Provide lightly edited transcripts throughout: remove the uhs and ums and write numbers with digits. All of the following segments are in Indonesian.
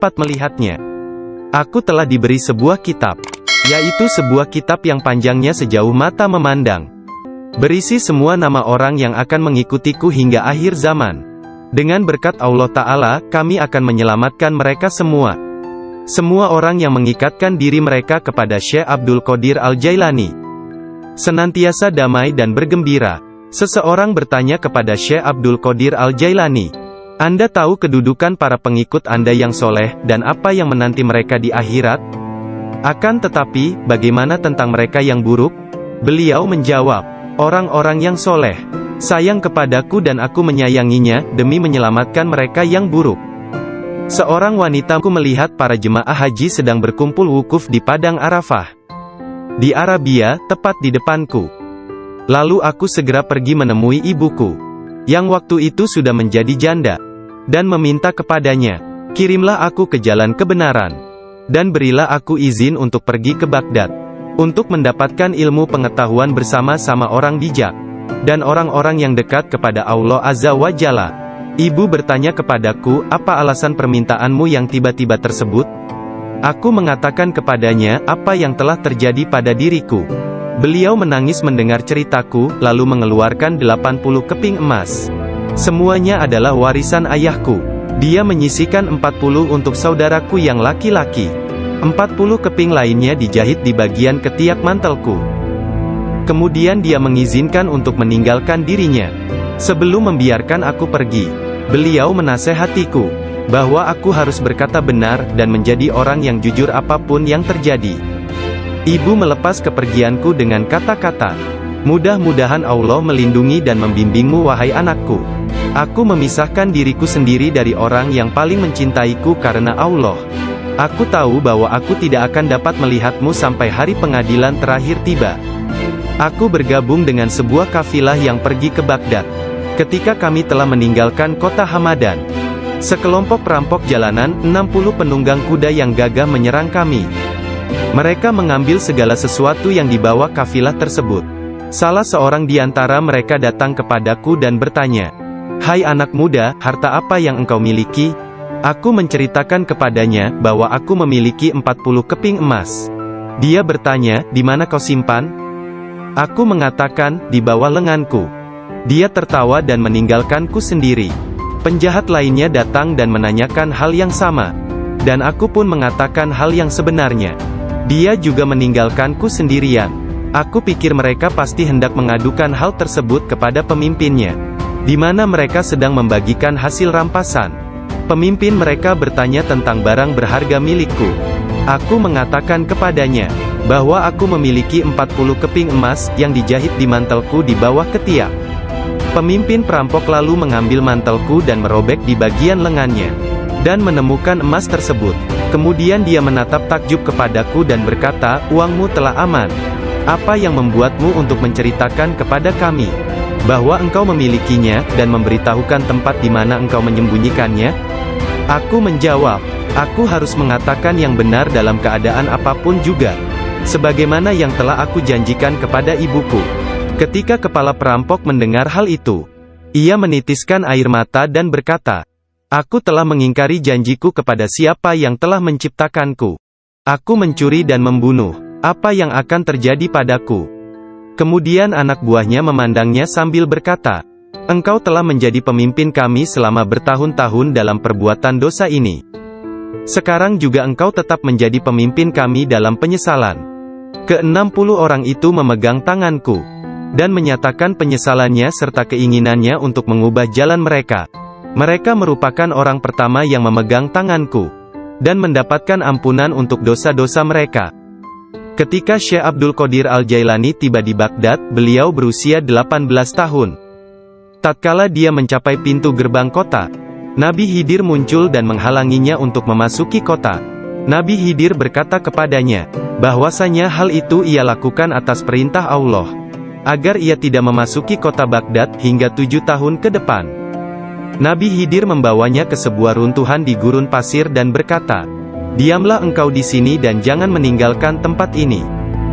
dapat melihatnya. Aku telah diberi sebuah kitab, yaitu sebuah kitab yang panjangnya sejauh mata memandang, berisi semua nama orang yang akan mengikutiku hingga akhir zaman. Dengan berkat Allah Ta'ala, kami akan menyelamatkan mereka semua. Semua orang yang mengikatkan diri mereka kepada Syekh Abdul Qadir Al-Jailani senantiasa damai dan bergembira. Seseorang bertanya kepada Syekh Abdul Qadir Al-Jailani, "Anda tahu kedudukan para pengikut Anda yang soleh, dan apa yang menanti mereka di akhirat? Akan tetapi, bagaimana tentang mereka yang buruk?" Beliau menjawab, "Orang-orang yang soleh sayang kepadaku dan aku menyayanginya, demi menyelamatkan mereka yang buruk." Seorang wanita melihat para jemaah haji sedang berkumpul wukuf di Padang Arafah di Arabia, tepat di depanku. Lalu aku segera pergi menemui ibuku, yang waktu itu sudah menjadi janda, dan meminta kepadanya, "Kirimlah aku ke jalan kebenaran, dan berilah aku izin untuk pergi ke Baghdad, untuk mendapatkan ilmu pengetahuan bersama-sama orang bijak, dan orang-orang yang dekat kepada Allah Azza wa Jalla." Ibu bertanya kepadaku, "Apa alasan permintaanmu yang tiba-tiba tersebut?" Aku mengatakan kepadanya apa yang telah terjadi pada diriku. Beliau menangis mendengar ceritaku, lalu mengeluarkan 80 keping emas. Semuanya adalah warisan ayahku. Dia menyisihkan 40 untuk saudaraku yang laki-laki. 40 keping lainnya dijahit di bagian ketiak mantelku. Kemudian dia mengizinkan untuk meninggalkan dirinya. Sebelum membiarkan aku pergi, beliau menasehatiku bahwa aku harus berkata benar, dan menjadi orang yang jujur apapun yang terjadi. Ibu melepas kepergianku dengan kata-kata, "Mudah-mudahan Allah melindungi dan membimbingmu wahai anakku." Aku memisahkan diriku sendiri dari orang yang paling mencintaiku karena Allah. Aku tahu bahwa aku tidak akan dapat melihatmu sampai hari pengadilan terakhir tiba. Aku bergabung dengan sebuah kafilah yang pergi ke Baghdad. Ketika kami telah meninggalkan kota Hamadan, sekelompok perampok jalanan, 60 penunggang kuda yang gagah menyerang kami. Mereka mengambil segala sesuatu yang dibawa kafilah tersebut. Salah seorang di antara mereka datang kepadaku dan bertanya, "Hai anak muda, harta apa yang engkau miliki?" Aku menceritakan kepadanya bahwa aku memiliki 40 keping emas. Dia bertanya, "Di mana kau simpan?" Aku mengatakan, "Di bawah lenganku." Dia tertawa dan meninggalkanku sendiri. Penjahat lainnya datang dan menanyakan hal yang sama, dan aku pun mengatakan hal yang sebenarnya. Dia juga meninggalkanku sendirian. Aku pikir mereka pasti hendak mengadukan hal tersebut kepada pemimpinnya, di mana mereka sedang membagikan hasil rampasan. Pemimpin mereka bertanya tentang barang berharga milikku. Aku mengatakan kepadanya bahwa aku memiliki 40 keping emas yang dijahit di mantelku di bawah ketiak. Pemimpin perampok lalu mengambil mantelku dan merobek di bagian lengannya, dan menemukan emas tersebut. Kemudian dia menatap takjub kepadaku dan berkata, "Uangmu telah aman. Apa yang membuatmu untuk menceritakan kepada kami bahwa engkau memilikinya, dan memberitahukan tempat di mana engkau menyembunyikannya?" Aku menjawab, "Aku harus mengatakan yang benar dalam keadaan apapun juga, sebagaimana yang telah aku janjikan kepada ibuku." Ketika kepala perampok mendengar hal itu, ia menitiskan air mata dan berkata, "Aku telah mengingkari janjiku kepada siapa yang telah menciptakanku. Aku mencuri dan membunuh. Apa yang akan terjadi padaku?" Kemudian anak buahnya memandangnya sambil berkata, "Engkau telah menjadi pemimpin kami selama bertahun-tahun dalam perbuatan dosa ini. Sekarang juga engkau tetap menjadi pemimpin kami dalam penyesalan." Ke-60 orang itu memegang tanganku dan menyatakan penyesalannya serta keinginannya untuk mengubah jalan mereka. Mereka merupakan orang pertama yang memegang tanganku dan mendapatkan ampunan untuk dosa-dosa mereka. Ketika Syekh Abdul Qadir Al-Jailani tiba di Baghdad, beliau berusia 18 tahun. Tatkala dia mencapai pintu gerbang kota, Nabi Khidir muncul dan menghalanginya untuk memasuki kota. Nabi Khidir berkata kepadanya bahwasanya hal itu ia lakukan atas perintah Allah, agar ia tidak memasuki kota Baghdad hingga 7 tahun ke depan. Nabi Khidir membawanya ke sebuah runtuhan di gurun pasir dan berkata, "Diamlah engkau di sini dan jangan meninggalkan tempat ini."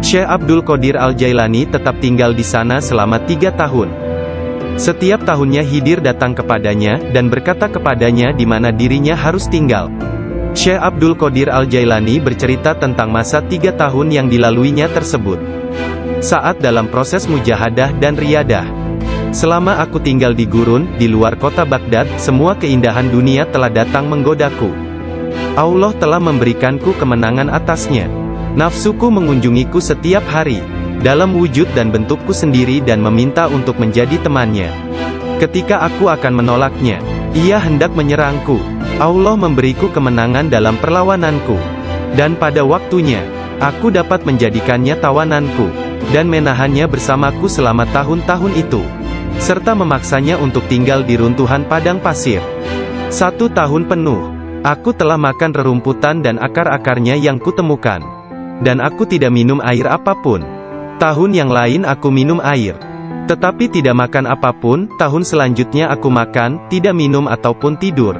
Syekh Abdul Qadir Al-Jailani tetap tinggal di sana selama 3 tahun. Setiap tahunnya Khidir datang kepadanya dan berkata kepadanya di mana dirinya harus tinggal. Syekh Abdul Qadir Al-Jailani bercerita tentang masa 3 tahun yang dilaluinya tersebut. Saat dalam proses mujahadah dan riyadah. Selama aku tinggal di gurun, di luar kota Baghdad, semua keindahan dunia telah datang menggodaku. Allah telah memberikanku kemenangan atasnya. Nafsuku mengunjungiku setiap hari, dalam wujud dan bentukku sendiri dan meminta untuk menjadi temannya. Ketika aku akan menolaknya, ia hendak menyerangku. Allah memberiku kemenangan dalam perlawananku. Dan pada waktunya, aku dapat menjadikannya tawananku, dan menahannya bersamaku selama tahun-tahun itu, serta memaksanya untuk tinggal di runtuhan padang pasir. 1 tahun penuh, aku telah makan rerumputan dan akar-akarnya yang kutemukan. Dan aku tidak minum air apapun. Tahun yang lain aku minum air, tetapi tidak makan apapun. Tahun selanjutnya aku makan, tidak minum ataupun tidur.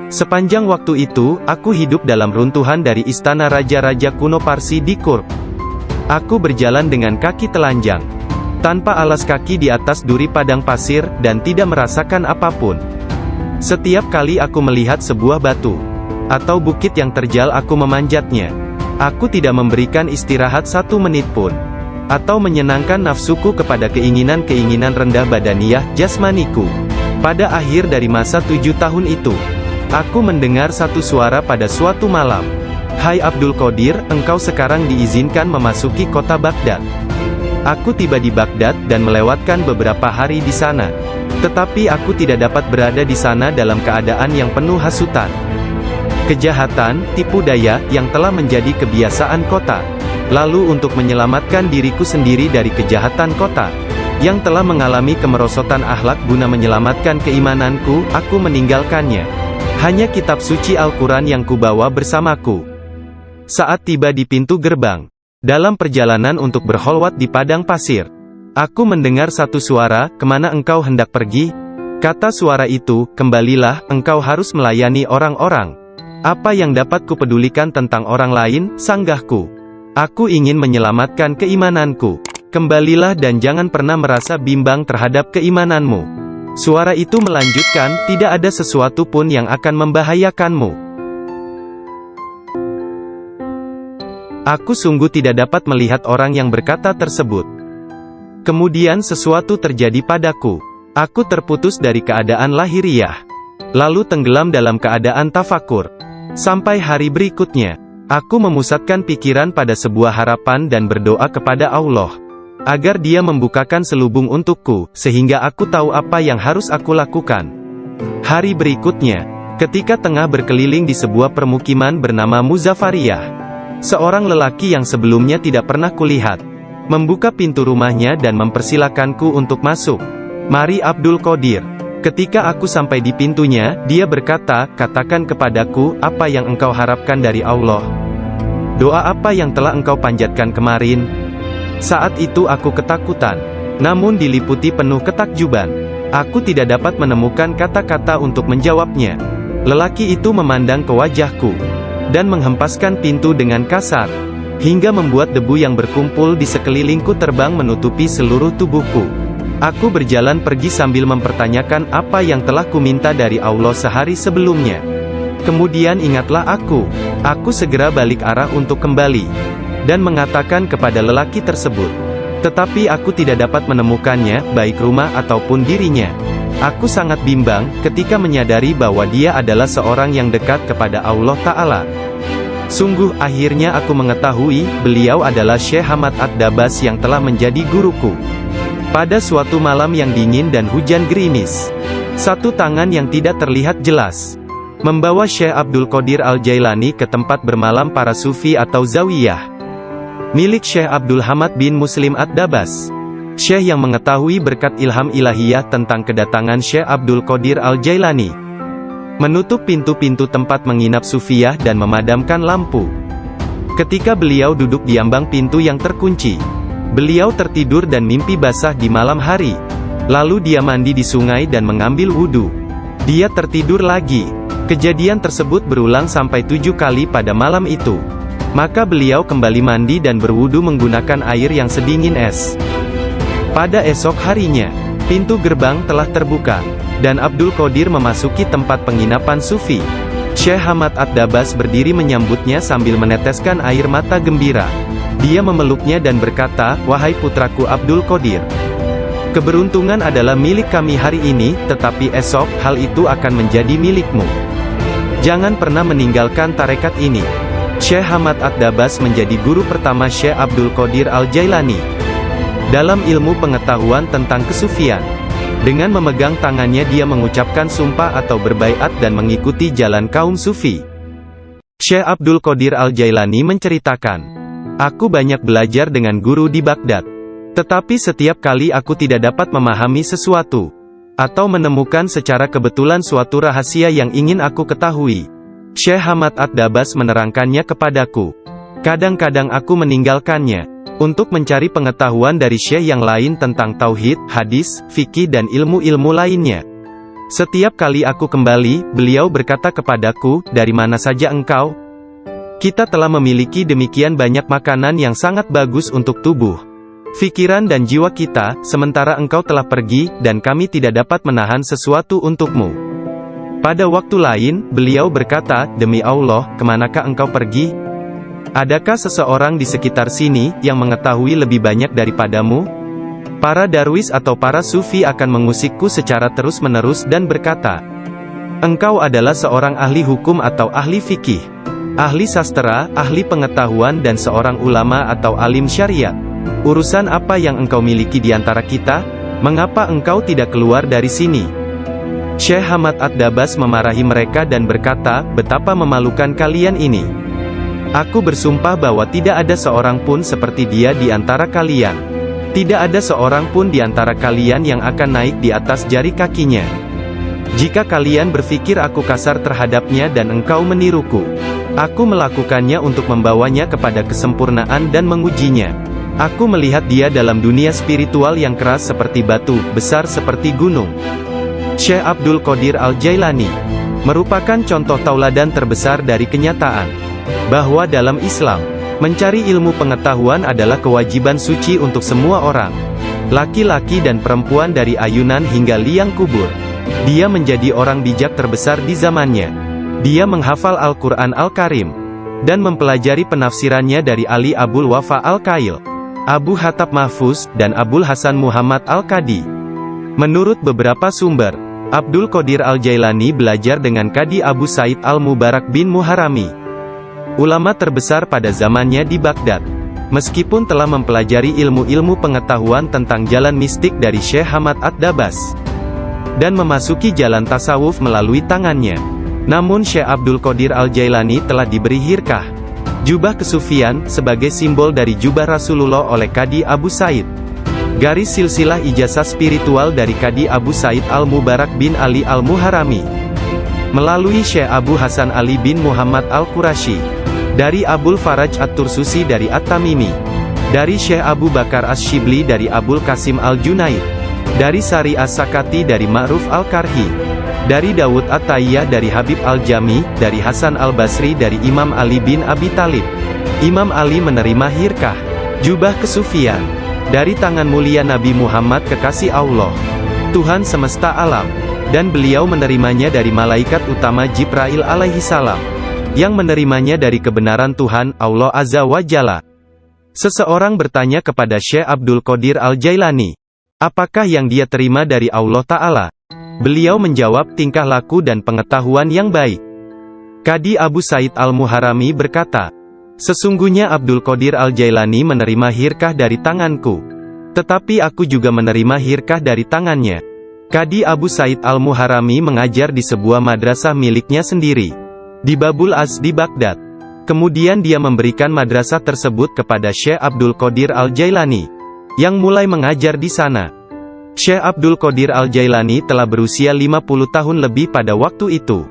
Sepanjang waktu itu, aku hidup dalam runtuhan dari istana raja-raja kuno Parsi di Kurb. Aku berjalan dengan kaki telanjang, tanpa alas kaki di atas duri padang pasir, dan tidak merasakan apapun. Setiap kali aku melihat sebuah batu atau bukit yang terjal, aku memanjatnya. Aku tidak memberikan istirahat 1 menit pun, atau menyenangkan nafsuku kepada keinginan-keinginan rendah badaniyah, jasmaniku. Pada akhir dari masa 7 tahun itu, aku mendengar satu suara pada suatu malam. Hai Abdul Qadir, engkau sekarang diizinkan memasuki kota Baghdad. Aku tiba di Baghdad dan melewatkan beberapa hari di sana. Tetapi aku tidak dapat berada di sana dalam keadaan yang penuh hasutan, kejahatan, tipu daya, yang telah menjadi kebiasaan kota. Lalu untuk menyelamatkan diriku sendiri dari kejahatan kota, yang telah mengalami kemerosotan akhlak, guna menyelamatkan keimananku, aku meninggalkannya. Hanya kitab suci Al-Quran yang kubawa bersamaku. Saat tiba di pintu gerbang, dalam perjalanan untuk berkholwat di padang pasir, aku mendengar satu suara, "Kemana engkau hendak pergi?" Kata suara itu, "Kembalilah, engkau harus melayani orang-orang." "Apa yang dapat kupedulikan tentang orang lain?" sanggahku. "Aku ingin menyelamatkan keimananku. Kembalilah dan jangan pernah merasa bimbang terhadap keimananmu." Suara itu melanjutkan, "Tidak ada sesuatu pun yang akan membahayakanmu." Aku sungguh tidak dapat melihat orang yang berkata tersebut. Kemudian sesuatu terjadi padaku. Aku terputus dari keadaan lahiriah, lalu tenggelam dalam keadaan tafakur. Sampai hari berikutnya, aku memusatkan pikiran pada sebuah harapan dan berdoa kepada Allah, agar Dia membukakan selubung untukku, sehingga aku tahu apa yang harus aku lakukan. Hari berikutnya, ketika tengah berkeliling di sebuah permukiman bernama Muzaffariyah, seorang lelaki yang sebelumnya tidak pernah kulihat, membuka pintu rumahnya dan mempersilakanku untuk masuk. "Mari Abdul Qadir." Ketika aku sampai di pintunya, dia berkata, "Katakan kepadaku, apa yang engkau harapkan dari Allah? Doa apa yang telah engkau panjatkan kemarin?" Saat itu aku ketakutan, namun diliputi penuh ketakjuban. Aku tidak dapat menemukan kata-kata untuk menjawabnya. Lelaki itu memandang ke wajahku, dan menghempaskan pintu dengan kasar, hingga membuat debu yang berkumpul di sekelilingku terbang menutupi seluruh tubuhku. Aku berjalan pergi sambil mempertanyakan apa yang telah kuminta dari Allah sehari sebelumnya. Kemudian ingatlah aku segera balik arah untuk kembali, dan mengatakan kepada lelaki tersebut. Tetapi aku tidak dapat menemukannya, baik rumah ataupun dirinya. Aku sangat bimbang, ketika menyadari bahwa dia adalah seorang yang dekat kepada Allah Ta'ala. Sungguh, akhirnya aku mengetahui, beliau adalah Syekh Hamad Ad-Dabas yang telah menjadi guruku. Pada suatu malam yang dingin dan hujan gerimis, satu tangan yang tidak terlihat jelas membawa Syekh Abdul Qadir Al-Jailani ke tempat bermalam para sufi atau zawiyah, milik Syekh Abdul Hamad bin Muslim Ad-Dabas. Syekh yang mengetahui berkat ilham ilahiyah tentang kedatangan Syekh Abdul Qadir Al-Jailani, menutup pintu-pintu tempat menginap sufiyah dan memadamkan lampu. Ketika beliau duduk di ambang pintu yang terkunci, beliau tertidur dan mimpi basah di malam hari. Lalu dia mandi di sungai dan mengambil wudhu. Dia tertidur lagi. Kejadian tersebut berulang sampai 7 kali pada malam itu. Maka beliau kembali mandi dan berwudhu menggunakan air yang sedingin es. Pada esok harinya, pintu gerbang telah terbuka, dan Abdul Qadir memasuki tempat penginapan sufi. Syekh Hamad Ad-Dabas berdiri menyambutnya sambil meneteskan air mata gembira. Dia memeluknya dan berkata, "Wahai putraku Abdul Qadir, keberuntungan adalah milik kami hari ini, tetapi esok, hal itu akan menjadi milikmu. Jangan pernah meninggalkan tarekat ini." Syekh Hamad Ad-Dabas menjadi guru pertama Syekh Abdul Qadir Al-Jailani dalam ilmu pengetahuan tentang kesufian. Dengan memegang tangannya dia mengucapkan sumpah atau berbaiat dan mengikuti jalan kaum sufi. Syekh Abdul Qadir Al-Jailani menceritakan, "Aku banyak belajar dengan guru di Baghdad. Tetapi setiap kali aku tidak dapat memahami sesuatu, atau menemukan secara kebetulan suatu rahasia yang ingin aku ketahui, Syekh Hamad Ad-Dabas menerangkannya kepadaku. Kadang-kadang aku meninggalkannya untuk mencari pengetahuan dari syekh yang lain tentang tauhid, hadis, fikih dan ilmu-ilmu lainnya. Setiap kali aku kembali, beliau berkata kepadaku, 'Dari mana saja engkau?' 'Kita telah memiliki demikian banyak makanan yang sangat bagus untuk tubuh, pikiran dan jiwa kita, sementara engkau telah pergi, dan kami tidak dapat menahan sesuatu untukmu.' Pada waktu lain, beliau berkata, 'Demi Allah, kemanakah engkau pergi? Adakah seseorang di sekitar sini, yang mengetahui lebih banyak daripadamu?' Para darwis atau para sufi akan mengusikku secara terus-menerus dan berkata, 'Engkau adalah seorang ahli hukum atau ahli fikih, ahli sastra, ahli pengetahuan dan seorang ulama atau alim syariat. Urusan apa yang engkau miliki di antara kita? Mengapa engkau tidak keluar dari sini?' Syekh Hamad Ad-Dabas memarahi mereka dan berkata, 'Betapa memalukan kalian ini. Aku bersumpah bahwa tidak ada seorang pun seperti dia di antara kalian. Tidak ada seorang pun di antara kalian yang akan naik di atas jari kakinya. Jika kalian berpikir aku kasar terhadapnya dan engkau meniruku, aku melakukannya untuk membawanya kepada kesempurnaan dan mengujinya. Aku melihat dia dalam dunia spiritual yang keras seperti batu, besar seperti gunung.'" Syekh Abdul Qadir Al-Jailani merupakan contoh tauladan terbesar dari kenyataan bahwa dalam Islam, mencari ilmu pengetahuan adalah kewajiban suci untuk semua orang, laki-laki dan perempuan dari ayunan hingga liang kubur. Dia menjadi orang bijak terbesar di zamannya. Dia menghafal Al-Quran Al-Karim, dan mempelajari penafsirannya dari Ali Abul Wafa Al-Kail, Abu Hatab Mahfuz, dan Abul Hasan Muhammad Al-Qadi. Menurut beberapa sumber, Abdul Qadir Al-Jailani belajar dengan Qadi Abu Said Al-Mubarak bin Muharrami, ulama terbesar pada zamannya di Baghdad. Meskipun telah mempelajari ilmu-ilmu pengetahuan tentang jalan mistik dari Syekh Hamad Ad-Dabas, dan memasuki jalan tasawuf melalui tangannya, namun Syekh Abdul Qadir Al-Jailani telah diberi hirkah, jubah kesufian, sebagai simbol dari jubah Rasulullah oleh Qadi Abu Said. Garis silsilah ijazah spiritual dari Qadi Abu Said Al-Mubarak bin Ali Al-Muharrami, melalui Syekh Abu Hasan Ali bin Muhammad Al-Qurashi, dari Abul Faraj At-Tursusi dari At-Tamimi, dari Syekh Abu Bakar As-Shibli dari Abul Qasim Al-Junaid, dari Sari As-Sakati dari Ma'ruf Al-Karhi, dari Dawud At-Tayyah dari Habib Al-Jami, dari Hasan Al-Basri dari Imam Ali bin Abi Talib. Imam Ali menerima hirkah, jubah kesufian, dari tangan mulia Nabi Muhammad kekasih Allah, Tuhan semesta alam, dan beliau menerimanya dari malaikat utama Jibril alaihi salam, yang menerimanya dari kebenaran Tuhan, Allah Azza wa Jalla. Seseorang bertanya kepada Syekh Abdul Qadir Al-Jailani, apakah yang dia terima dari Allah Ta'ala? Beliau menjawab, tingkah laku dan pengetahuan yang baik. Qadi Abu Said Al-Muharrami berkata, sesungguhnya Abdul Qadir Al-Jailani menerima hirkah dari tanganku, tetapi aku juga menerima hirkah dari tangannya. Qadi Abu Said Al-Muharrami mengajar di sebuah madrasah miliknya sendiri, di Babul Az di Baghdad. Kemudian dia memberikan madrasah tersebut kepada Syekh Abdul Qadir Al-Jailani, yang mulai mengajar di sana. Syekh Abdul Qadir Al-Jailani telah berusia 50 tahun lebih pada waktu itu.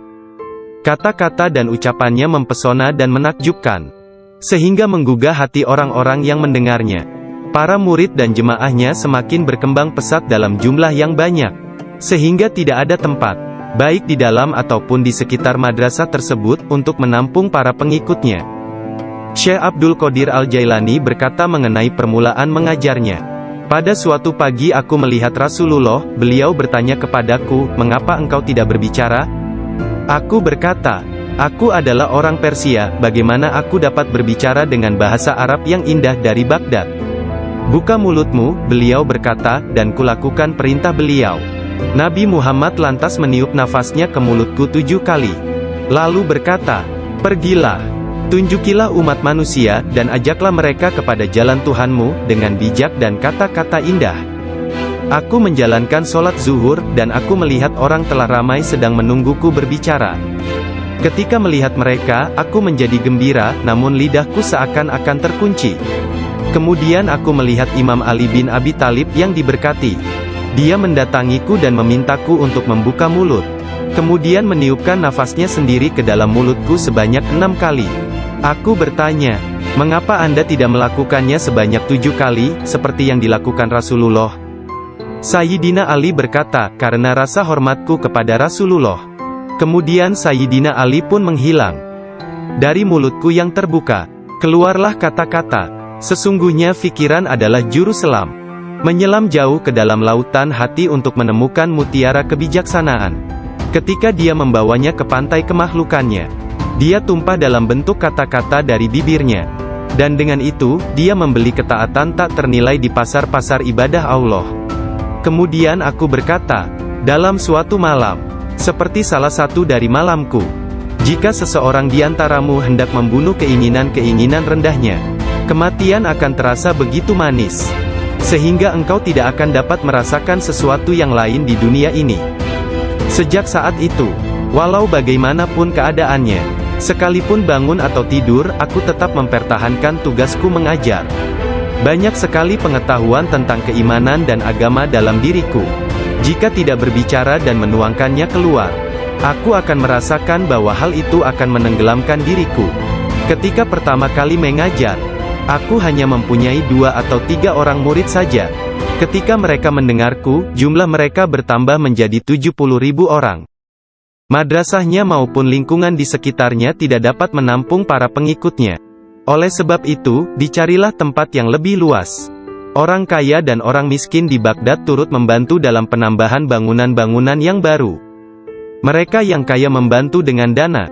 Kata-kata dan ucapannya mempesona dan menakjubkan, sehingga menggugah hati orang-orang yang mendengarnya. Para murid dan jemaahnya semakin berkembang pesat dalam jumlah yang banyak, sehingga tidak ada tempat, baik di dalam ataupun di sekitar madrasah tersebut, untuk menampung para pengikutnya. Syekh Abdul Qadir Al-Jailani berkata mengenai permulaan mengajarnya, pada suatu pagi aku melihat Rasulullah, beliau bertanya kepadaku, mengapa engkau tidak berbicara? Aku berkata, Aku adalah orang Persia, bagaimana aku dapat berbicara dengan bahasa Arab yang indah dari Baghdad? Buka mulutmu, beliau berkata, dan kulakukan perintah beliau. Nabi Muhammad lantas meniup nafasnya ke mulutku 7 kali. Lalu berkata, pergilah, tunjukilah umat manusia, dan ajaklah mereka kepada jalan Tuhanmu, dengan bijak dan kata-kata indah. Aku menjalankan sholat zuhur, dan aku melihat orang telah ramai sedang menungguku berbicara. Ketika melihat mereka, aku menjadi gembira, namun lidahku seakan-akan terkunci. Kemudian aku melihat Imam Ali bin Abi Thalib yang diberkati. Dia mendatangiku dan memintaku untuk membuka mulut. Kemudian meniupkan nafasnya sendiri ke dalam mulutku sebanyak 6 kali. Aku bertanya, mengapa Anda tidak melakukannya sebanyak 7 kali, seperti yang dilakukan Rasulullah? Sayyidina Ali berkata, karena rasa hormatku kepada Rasulullah. Kemudian Sayyidina Ali pun menghilang. Dari mulutku yang terbuka, keluarlah kata-kata, sesungguhnya fikiran adalah juru selam. Menyelam jauh ke dalam lautan hati untuk menemukan mutiara kebijaksanaan. Ketika dia membawanya ke pantai kemakhlukannya, dia tumpah dalam bentuk kata-kata dari bibirnya. Dan dengan itu, dia membeli ketaatan tak ternilai di pasar-pasar ibadah Allah. Kemudian aku berkata, dalam suatu malam, seperti salah satu dari malamku, jika seseorang di antaramu hendak membunuh keinginan-keinginan rendahnya, kematian akan terasa begitu manis, sehingga engkau tidak akan dapat merasakan sesuatu yang lain di dunia ini. Sejak saat itu, walau bagaimanapun keadaannya, sekalipun bangun atau tidur, aku tetap mempertahankan tugasku mengajar. Banyak sekali pengetahuan tentang keimanan dan agama dalam diriku. Jika tidak berbicara dan menuangkannya keluar, aku akan merasakan bahwa hal itu akan menenggelamkan diriku. Ketika pertama kali mengajar, aku hanya mempunyai 2 atau 3 orang murid saja. Ketika mereka mendengarku, jumlah mereka bertambah menjadi 70.000 orang. Madrasahnya maupun lingkungan di sekitarnya tidak dapat menampung para pengikutnya. Oleh sebab itu, dicarilah tempat yang lebih luas. Orang kaya dan orang miskin di Baghdad turut membantu dalam penambahan bangunan-bangunan yang baru. Mereka yang kaya membantu dengan dana,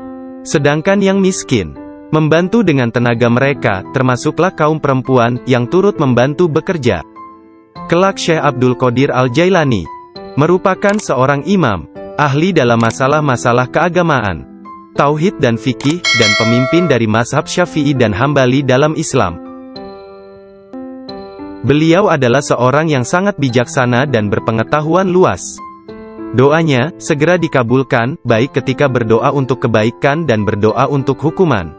sedangkan yang miskin membantu dengan tenaga mereka, termasuklah kaum perempuan, yang turut membantu bekerja. Kelak Syekh Abdul Qadir Al-Jailani merupakan seorang imam, ahli dalam masalah-masalah keagamaan, tauhid dan fikih, dan pemimpin dari mazhab Syafi'i dan Hambali dalam Islam. Beliau adalah seorang yang sangat bijaksana dan berpengetahuan luas. Doanya segera dikabulkan, baik ketika berdoa untuk kebaikan dan berdoa untuk hukuman.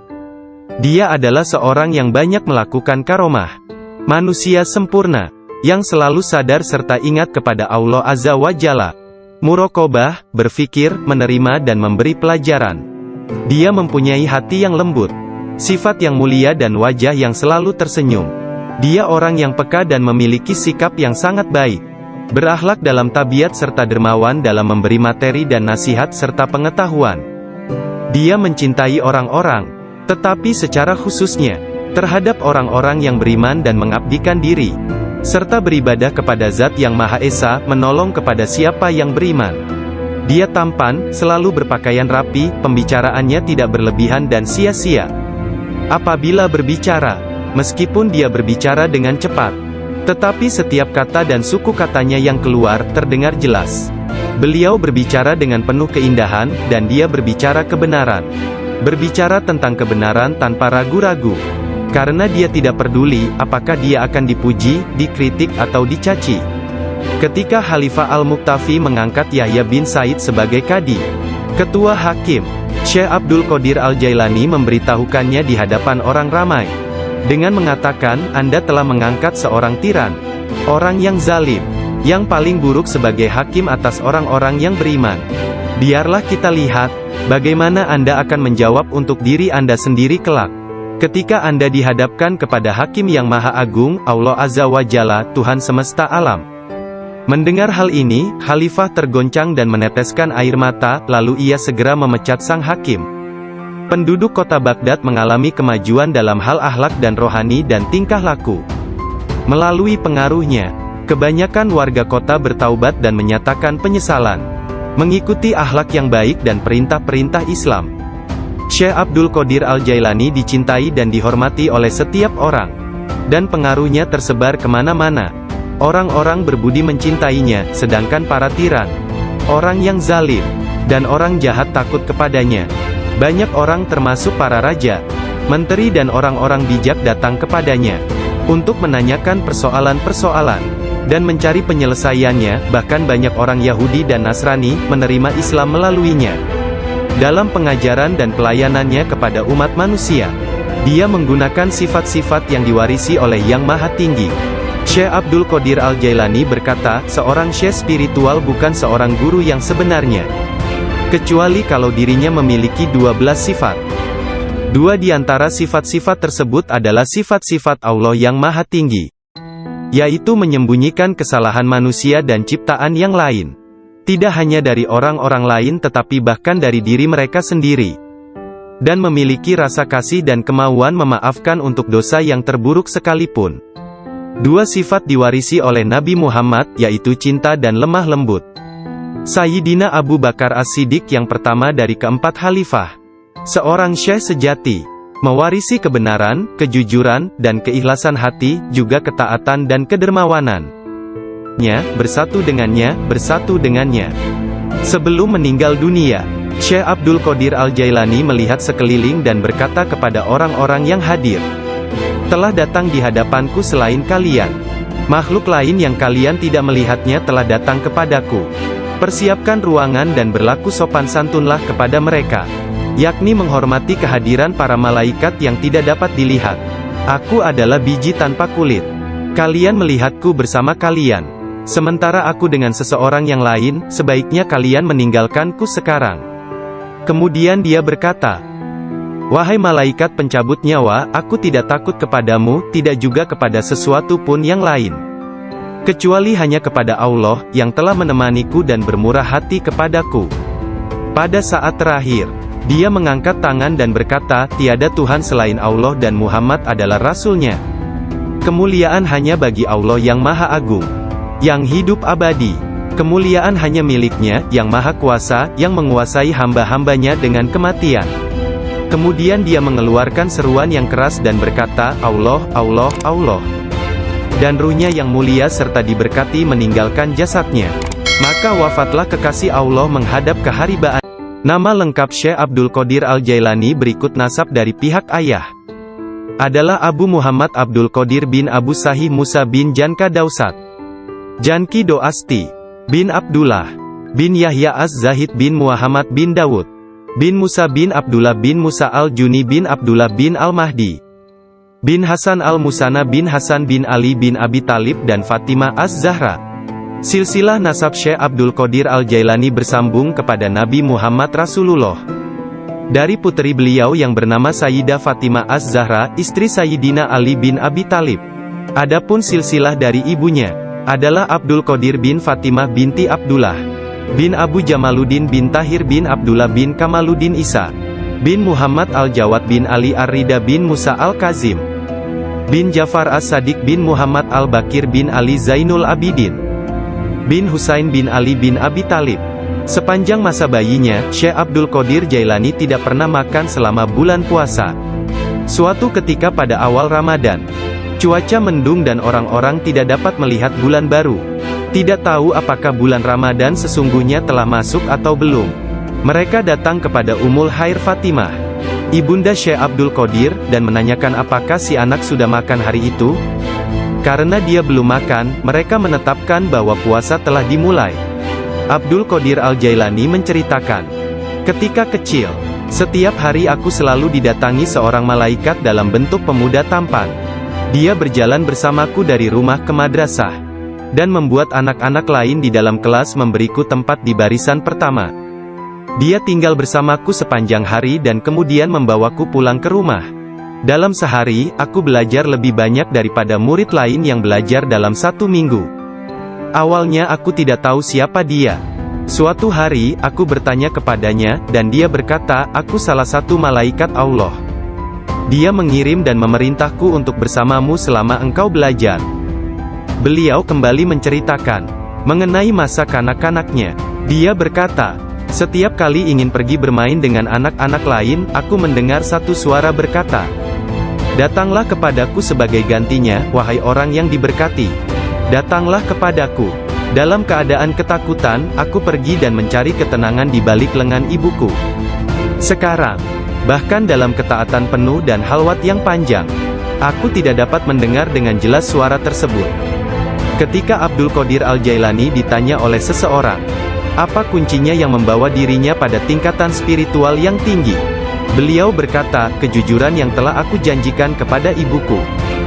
Dia adalah seorang yang banyak melakukan karomah. Manusia sempurna, yang selalu sadar serta ingat kepada Allah Azza wa Jalla. Muraqabah, berfikir, menerima dan memberi pelajaran. Dia mempunyai hati yang lembut, sifat yang mulia dan wajah yang selalu tersenyum. Dia orang yang peka dan memiliki sikap yang sangat baik. Berakhlak dalam tabiat serta dermawan dalam memberi materi dan nasihat serta pengetahuan. Dia mencintai orang-orang, tetapi secara khususnya terhadap orang-orang yang beriman dan mengabdikan diri, serta beribadah kepada Zat yang Maha Esa, menolong kepada siapa yang beriman. Dia tampan, selalu berpakaian rapi, pembicaraannya tidak berlebihan dan sia-sia. Apabila berbicara, meskipun dia berbicara dengan cepat, tetapi setiap kata dan suku katanya yang keluar, terdengar jelas. Beliau berbicara dengan penuh keindahan, dan dia berbicara kebenaran. Berbicara tentang kebenaran tanpa ragu-ragu. Karena dia tidak peduli, apakah dia akan dipuji, dikritik atau dicaci. Ketika Khalifah Al-Muqtafi mengangkat Yahya bin Said sebagai Qadi, Ketua Hakim, Syekh Abdul Qadir Al-Jailani memberitahukannya di hadapan orang ramai. Dengan mengatakan, Anda telah mengangkat seorang tiran, orang yang zalim, yang paling buruk sebagai hakim atas orang-orang yang beriman. Biarlah kita lihat, bagaimana Anda akan menjawab untuk diri Anda sendiri kelak. Ketika Anda dihadapkan kepada Hakim yang Maha Agung, Allah Azza wa Jalla, Tuhan semesta alam. Mendengar hal ini, Khalifah tergoncang dan meneteskan air mata, lalu ia segera memecat sang hakim. Penduduk kota Baghdad mengalami kemajuan dalam hal akhlak dan rohani dan tingkah laku. Melalui pengaruhnya, kebanyakan warga kota bertaubat dan menyatakan penyesalan, mengikuti akhlak yang baik dan perintah-perintah Islam. Syekh Abdul Qadir Al-Jailani dicintai dan dihormati oleh setiap orang. Dan pengaruhnya tersebar kemana-mana. Orang-orang berbudi mencintainya, sedangkan para tiran, orang yang zalim, dan orang jahat takut kepadanya. Banyak orang termasuk para raja, menteri dan orang-orang bijak datang kepadanya untuk menanyakan persoalan-persoalan dan mencari penyelesaiannya. Bahkan banyak orang Yahudi dan Nasrani menerima Islam melaluinya. Dalam pengajaran dan pelayanannya kepada umat manusia, dia menggunakan sifat-sifat yang diwarisi oleh Yang Maha Tinggi. Syekh Abdul Qadir Al-Jailani berkata, seorang syekh spiritual bukan seorang guru yang sebenarnya, kecuali kalau dirinya memiliki 12 sifat. Dua di antara sifat-sifat tersebut adalah sifat-sifat Allah yang Maha Tinggi, yaitu menyembunyikan kesalahan manusia dan ciptaan yang lain. Tidak hanya dari orang-orang lain tetapi bahkan dari diri mereka sendiri. Dan memiliki rasa kasih dan kemauan memaafkan untuk dosa yang terburuk sekalipun. Dua sifat diwarisi oleh Nabi Muhammad, yaitu cinta dan lemah lembut. Sayyidina Abu Bakar As-Siddiq yang pertama dari keempat khalifah, seorang syekh sejati, mewarisi kebenaran, kejujuran, dan keikhlasan hati, juga ketaatan dan kedermawanan. Bersatu dengannya. Sebelum meninggal dunia, Syekh Abdul Qadir Al-Jailani melihat sekeliling dan berkata kepada orang-orang yang hadir, telah datang di hadapanku selain kalian. Makhluk lain yang kalian tidak melihatnya telah datang kepadaku. Persiapkan ruangan dan berlaku sopan santunlah kepada mereka, yakni menghormati kehadiran para malaikat yang tidak dapat dilihat. Aku adalah biji tanpa kulit. Kalian melihatku bersama kalian. Sementara aku dengan seseorang yang lain, sebaiknya kalian meninggalkanku sekarang. Kemudian dia berkata, wahai malaikat pencabut nyawa, aku tidak takut kepadamu, tidak juga kepada sesuatu pun yang lain, kecuali hanya kepada Allah, yang telah menemaniku dan bermurah hati kepadaku. Pada saat terakhir, dia mengangkat tangan dan berkata, tiada Tuhan selain Allah dan Muhammad adalah Rasul-Nya. Kemuliaan hanya bagi Allah yang Maha Agung, yang hidup abadi. Kemuliaan hanya milik-Nya, yang Maha Kuasa, yang menguasai hamba-hambanya dengan kematian. Kemudian dia mengeluarkan seruan yang keras dan berkata, Allah, Allah, Allah. Dan ruhnya yang mulia serta diberkati meninggalkan jasadnya. Maka wafatlah kekasih Allah menghadap keharibaan. Nama lengkap Syekh Abdul Qadir Al-Jailani berikut nasab dari pihak ayah adalah Abu Muhammad Abdul Qadir bin Abu Sahih Musa bin Janka Dausat, Janki Doasti, bin Abdullah, bin Yahya Az-Zahid bin Muhammad bin Dawud, bin Musa bin Abdullah bin Musa Al-Juni bin Abdullah bin Al-Mahdi, bin Hasan Al-Musana bin Hasan bin Ali bin Abi Talib dan Fatimah Az-Zahra. Silsilah nasab Syekh Abdul Qadir Al-Jailani bersambung kepada Nabi Muhammad Rasulullah, dari putri beliau yang bernama Sayyidah Fatimah Az-Zahra, istri Sayyidina Ali bin Abi Talib. Adapun silsilah dari ibunya adalah Abdul Qadir bin Fatimah binti Abdullah, bin Abu Jamaluddin bin Tahir bin Abdullah bin Kamaluddin Isa, bin Muhammad Al-Jawad bin Ali Ar-Rida bin Musa Al-Kazim, bin Jafar As-Sadiq bin Muhammad Al-Bakir bin Ali Zainul Abidin, bin Husain bin Ali bin Abi Talib. Sepanjang masa bayinya, Syekh Abdul Qadir Jailani tidak pernah makan selama bulan puasa. Suatu ketika pada awal Ramadan, cuaca mendung dan orang-orang tidak dapat melihat bulan baru. Tidak tahu apakah bulan Ramadan sesungguhnya telah masuk atau belum. Mereka datang kepada Ummul Khair Fatimah, ibunda Syekh Abdul Qadir, dan menanyakan apakah si anak sudah makan hari itu. Karena dia belum makan, mereka menetapkan bahwa puasa telah dimulai. Abdul Qadir Al-Jailani menceritakan, ketika kecil, setiap hari aku selalu didatangi seorang malaikat dalam bentuk pemuda tampan. Dia berjalan bersamaku dari rumah ke madrasah, dan membuat anak-anak lain di dalam kelas memberiku tempat di barisan pertama. Dia tinggal bersamaku sepanjang hari dan kemudian membawaku pulang ke rumah. Dalam sehari, aku belajar lebih banyak daripada murid lain yang belajar dalam 1 minggu. Awalnya aku tidak tahu siapa dia. Suatu hari, aku bertanya kepadanya, dan dia berkata, aku salah satu malaikat Allah. Dia mengirim dan memerintahku untuk bersamamu selama engkau belajar. Beliau kembali menceritakan mengenai masa kanak-kanaknya. Dia berkata, Setiap kali ingin pergi bermain dengan anak-anak lain, aku mendengar satu suara berkata, "Datanglah kepadaku sebagai gantinya, wahai orang yang diberkati. Datanglah kepadaku." Dalam keadaan ketakutan, aku pergi dan mencari ketenangan di balik lengan ibuku. Sekarang, bahkan dalam ketaatan penuh dan halwat yang panjang, aku tidak dapat mendengar dengan jelas suara tersebut. Ketika Abdul Qadir Al-Jailani ditanya oleh seseorang, apa kuncinya yang membawa dirinya pada tingkatan spiritual yang tinggi? Beliau berkata, kejujuran yang telah aku janjikan kepada ibuku.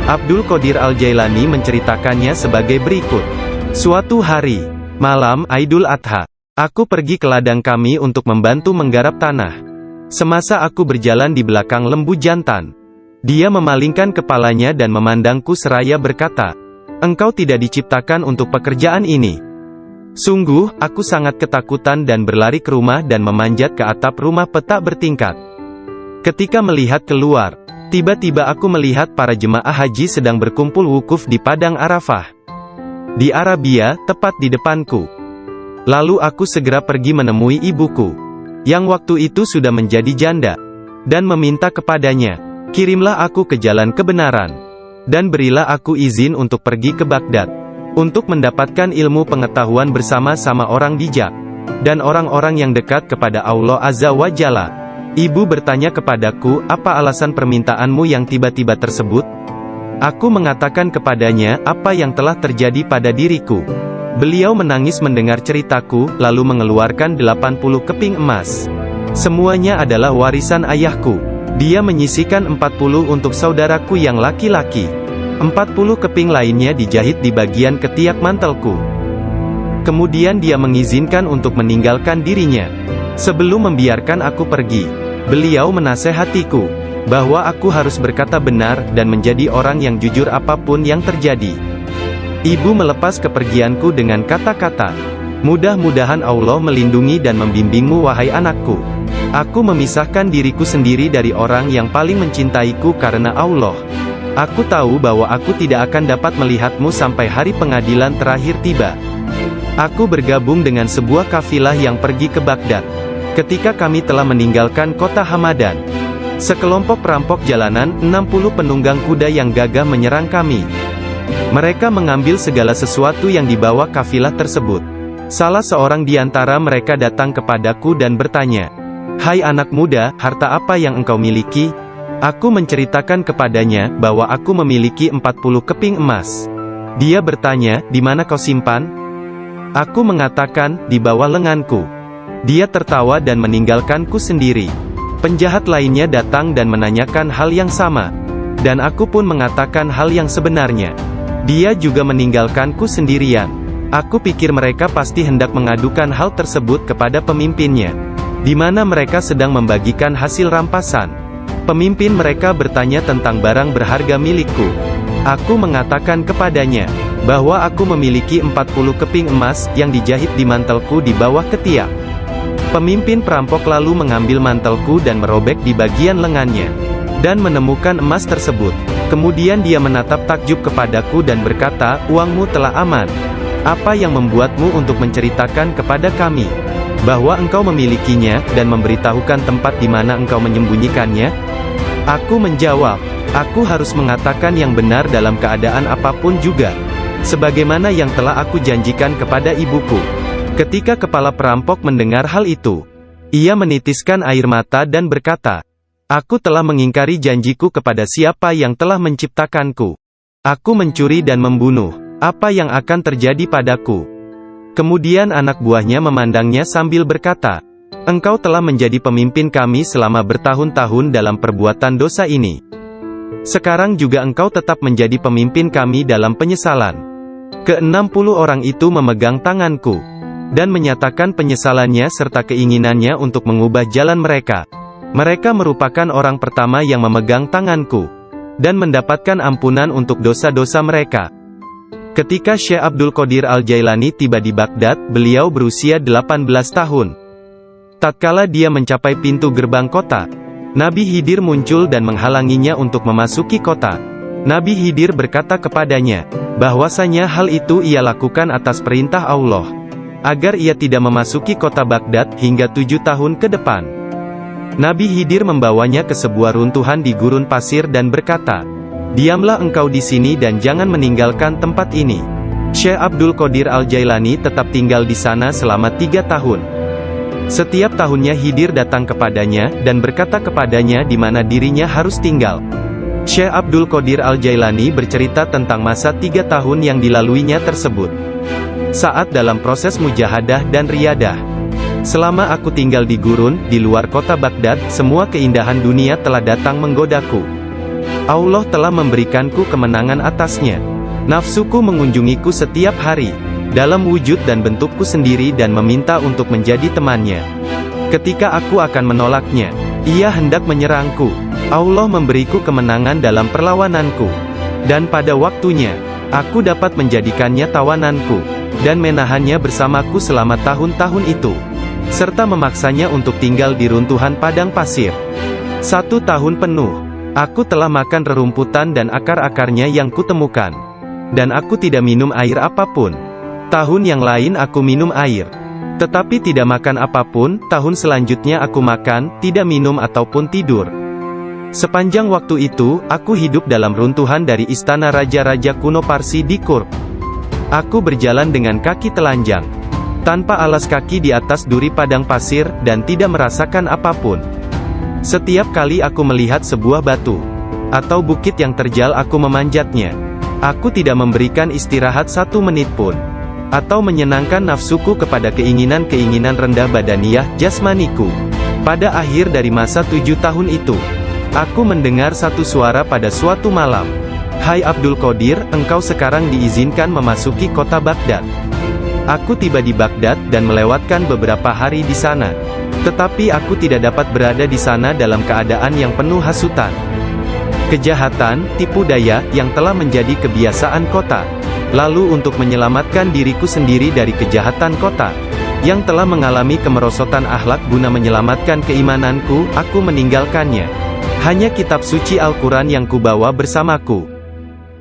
Abdul Qadir Al-Jailani menceritakannya sebagai berikut. Suatu hari, malam Aidul Adha, aku pergi ke ladang kami untuk membantu menggarap tanah. Semasa aku berjalan di belakang lembu jantan, dia memalingkan kepalanya dan memandangku seraya berkata, "Engkau tidak diciptakan untuk pekerjaan ini." Sungguh, aku sangat ketakutan dan berlari ke rumah dan memanjat ke atap rumah petak bertingkat. Ketika melihat keluar, tiba-tiba aku melihat para jemaah haji sedang berkumpul wukuf di Padang Arafah. Di Arabia, tepat di depanku. Lalu aku segera pergi menemui ibuku, yang waktu itu sudah menjadi janda, dan meminta kepadanya, "Kirimlah aku ke jalan kebenaran, dan berilah aku izin untuk pergi ke Baghdad, untuk mendapatkan ilmu pengetahuan bersama-sama orang bijak, dan orang-orang yang dekat kepada Allah Azza wa Jalla." Ibu bertanya kepadaku, "Apa alasan permintaanmu yang tiba-tiba tersebut?" Aku mengatakan kepadanya, apa yang telah terjadi pada diriku. Beliau menangis mendengar ceritaku, lalu mengeluarkan 80 keping emas. Semuanya adalah warisan ayahku. Dia menyisihkan 40 untuk saudaraku yang laki-laki. 40 keping lainnya dijahit di bagian ketiak mantelku. Kemudian dia mengizinkan untuk meninggalkan dirinya. Sebelum membiarkan aku pergi, beliau menasehatiku bahwa aku harus berkata benar dan menjadi orang yang jujur apapun yang terjadi. Ibu melepas kepergianku dengan kata-kata, "Mudah-mudahan Allah melindungi dan membimbingmu wahai anakku. Aku memisahkan diriku sendiri dari orang yang paling mencintaiku karena Allah. Aku tahu bahwa aku tidak akan dapat melihatmu sampai hari pengadilan terakhir tiba." Aku bergabung dengan sebuah kafilah yang pergi ke Baghdad. Ketika kami telah meninggalkan kota Hamadan, sekelompok perampok jalanan, 60 penunggang kuda yang gagah menyerang kami. Mereka mengambil segala sesuatu yang dibawa kafilah tersebut. Salah seorang di antara mereka datang kepadaku dan bertanya, "Hai anak muda, harta apa yang engkau miliki?" Aku menceritakan kepadanya bahwa aku memiliki 40 keping emas. Dia bertanya, "Di mana kau simpan?" Aku mengatakan, "Di bawah lenganku." Dia tertawa dan meninggalkanku sendiri. Penjahat lainnya datang dan menanyakan hal yang sama, dan aku pun mengatakan hal yang sebenarnya. Dia juga meninggalkanku sendirian. Aku pikir mereka pasti hendak mengadukan hal tersebut kepada pemimpinnya, di mana mereka sedang membagikan hasil rampasan. Pemimpin mereka bertanya tentang barang berharga milikku. Aku mengatakan kepadanya bahwa aku memiliki 40 keping emas yang dijahit di mantelku di bawah ketiak. Pemimpin perampok lalu mengambil mantelku dan merobek di bagian lengannya, dan menemukan emas tersebut. Kemudian dia menatap takjub kepadaku dan berkata, "Uangmu telah aman. Apa yang membuatmu untuk menceritakan kepada kami bahwa engkau memilikinya, dan memberitahukan tempat di mana engkau menyembunyikannya?" Aku menjawab, "Aku harus mengatakan yang benar dalam keadaan apapun juga, sebagaimana yang telah aku janjikan kepada ibuku." Ketika kepala perampok mendengar hal itu, ia menitiskan air mata dan berkata, "Aku telah mengingkari janjiku kepada siapa yang telah menciptakanku. Aku mencuri dan membunuh. Apa yang akan terjadi padaku?" Kemudian anak buahnya memandangnya sambil berkata, "Engkau telah menjadi pemimpin kami selama bertahun-tahun dalam perbuatan dosa ini. Sekarang juga engkau tetap menjadi pemimpin kami dalam penyesalan." Ke-60 orang itu memegang tanganku dan menyatakan penyesalannya serta keinginannya untuk mengubah jalan mereka. Mereka merupakan orang pertama yang memegang tanganku dan mendapatkan ampunan untuk dosa-dosa mereka. Ketika Syekh Abdul Qadir Al-Jailani tiba di Baghdad, beliau berusia 18 tahun. Tatkala dia mencapai pintu gerbang kota, Nabi Khidir muncul dan menghalanginya untuk memasuki kota. Nabi Khidir berkata kepadanya bahwasanya hal itu ia lakukan atas perintah Allah. agar ia tidak memasuki kota Baghdad hingga 7 tahun ke depan. Nabi Khidir membawanya ke sebuah runtuhan di gurun pasir dan berkata, "Diamlah engkau di sini dan jangan meninggalkan tempat ini." Syekh Abdul Qadir Al-Jailani tetap tinggal di sana selama 3 tahun. Setiap tahunnya Khidir datang kepadanya, dan berkata kepadanya di mana dirinya harus tinggal. Syekh Abdul Qadir Al-Jailani bercerita tentang masa 3 tahun yang dilaluinya tersebut. Saat dalam proses mujahadah dan riyadah. Selama aku tinggal di gurun, di luar kota Baghdad, semua keindahan dunia telah datang menggodaku. Allah telah memberikanku kemenangan atasnya. Nafsuku mengunjungiku setiap hari, dalam wujud dan bentukku sendiri dan meminta untuk menjadi temannya. Ketika aku akan menolaknya, ia hendak menyerangku. Allah memberiku kemenangan dalam perlawananku. Dan pada waktunya, aku dapat menjadikannya tawananku, dan menahannya bersamaku selama tahun-tahun itu, serta memaksanya untuk tinggal di runtuhan padang pasir. 1 tahun penuh, aku telah makan rerumputan dan akar-akarnya yang kutemukan. Dan aku tidak minum air apapun. Tahun yang lain aku minum air, tetapi tidak makan apapun. Tahun selanjutnya aku makan, tidak minum ataupun tidur. Sepanjang waktu itu, aku hidup dalam runtuhan dari istana raja-raja kuno Parsi di Kurk. Aku berjalan dengan kaki telanjang, tanpa alas kaki di atas duri padang pasir, dan tidak merasakan apapun. Setiap kali aku melihat sebuah batu atau bukit yang terjal, aku memanjatnya. Aku tidak memberikan istirahat 1 menit pun, atau menyenangkan nafsuku kepada keinginan-keinginan rendah badaniyah jasmaniku. Pada akhir dari masa 7 tahun itu, aku mendengar satu suara pada suatu malam. "Hai Abdul Qadir, engkau sekarang diizinkan memasuki kota Baghdad." Aku tiba di Baghdad dan melewatkan beberapa hari di sana. Tetapi aku tidak dapat berada di sana dalam keadaan yang penuh hasutan, kejahatan, tipu daya, yang telah menjadi kebiasaan kota. Lalu untuk menyelamatkan diriku sendiri dari kejahatan kota, yang telah mengalami kemerosotan akhlak guna menyelamatkan keimananku, aku meninggalkannya. Hanya kitab suci Al-Quran yang kubawa bersamaku.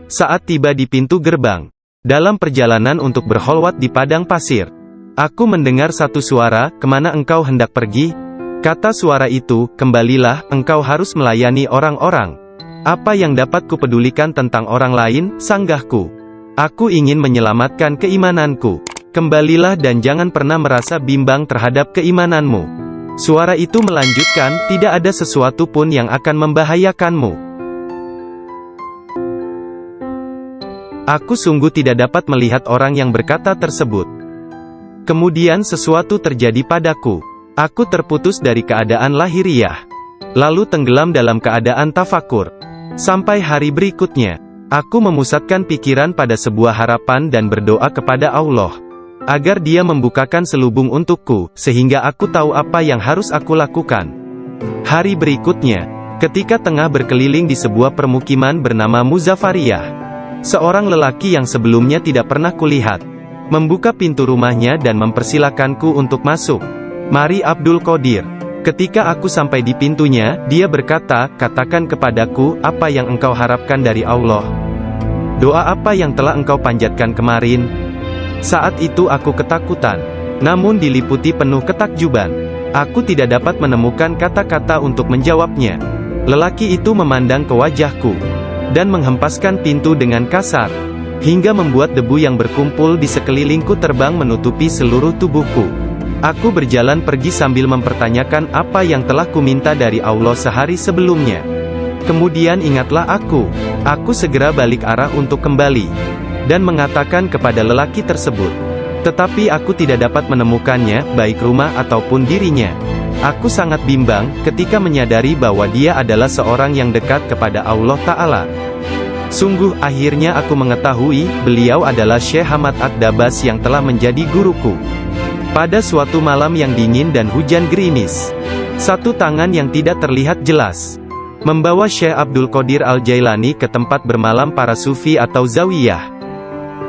Saat tiba di pintu gerbang, dalam perjalanan untuk berkholwat di padang pasir, aku mendengar satu suara, "Kemana engkau hendak pergi?" Kata suara itu, "Kembalilah, engkau harus melayani orang-orang." "Apa yang dapat kupedulikan tentang orang lain?" sanggahku. "Aku ingin menyelamatkan keimananku. Kembalilah dan jangan pernah merasa bimbang terhadap keimananmu." Suara itu melanjutkan, "Tidak ada sesuatu pun yang akan membahayakanmu." Aku sungguh tidak dapat melihat orang yang berkata tersebut. Kemudian sesuatu terjadi padaku. Aku terputus dari keadaan lahiriah, lalu tenggelam dalam keadaan tafakur. Sampai hari berikutnya, aku memusatkan pikiran pada sebuah harapan dan berdoa kepada Allah, agar Dia membukakan selubung untukku, sehingga aku tahu apa yang harus aku lakukan. Hari berikutnya, ketika tengah berkeliling di sebuah permukiman bernama Muzaffariyah, seorang lelaki yang sebelumnya tidak pernah kulihat, membuka pintu rumahnya dan mempersilakanku untuk masuk. "Mari Abdul Qadir." Ketika aku sampai di pintunya, dia berkata, "Katakan kepadaku, apa yang engkau harapkan dari Allah? Doa apa yang telah engkau panjatkan kemarin?" Saat itu aku ketakutan, namun diliputi penuh ketakjuban. Aku tidak dapat menemukan kata-kata untuk menjawabnya. Lelaki itu memandang ke wajahku, dan menghempaskan pintu dengan kasar, hingga membuat debu yang berkumpul di sekelilingku terbang menutupi seluruh tubuhku. Aku berjalan pergi sambil mempertanyakan apa yang telah kuminta dari Allah sehari sebelumnya. Kemudian ingatlah aku segera balik arah untuk kembali, dan mengatakan kepada lelaki tersebut. Tetapi aku tidak dapat menemukannya, baik rumah ataupun dirinya. Aku sangat bimbang, ketika menyadari bahwa dia adalah seorang yang dekat kepada Allah Ta'ala. Sungguh, akhirnya aku mengetahui, beliau adalah Syekh Hamad Ad-Dabas yang telah menjadi guruku. Pada suatu malam yang dingin dan hujan gerimis, satu tangan yang tidak terlihat jelas membawa Syekh Abdul Qadir Al-Jailani ke tempat bermalam para sufi atau zawiyah,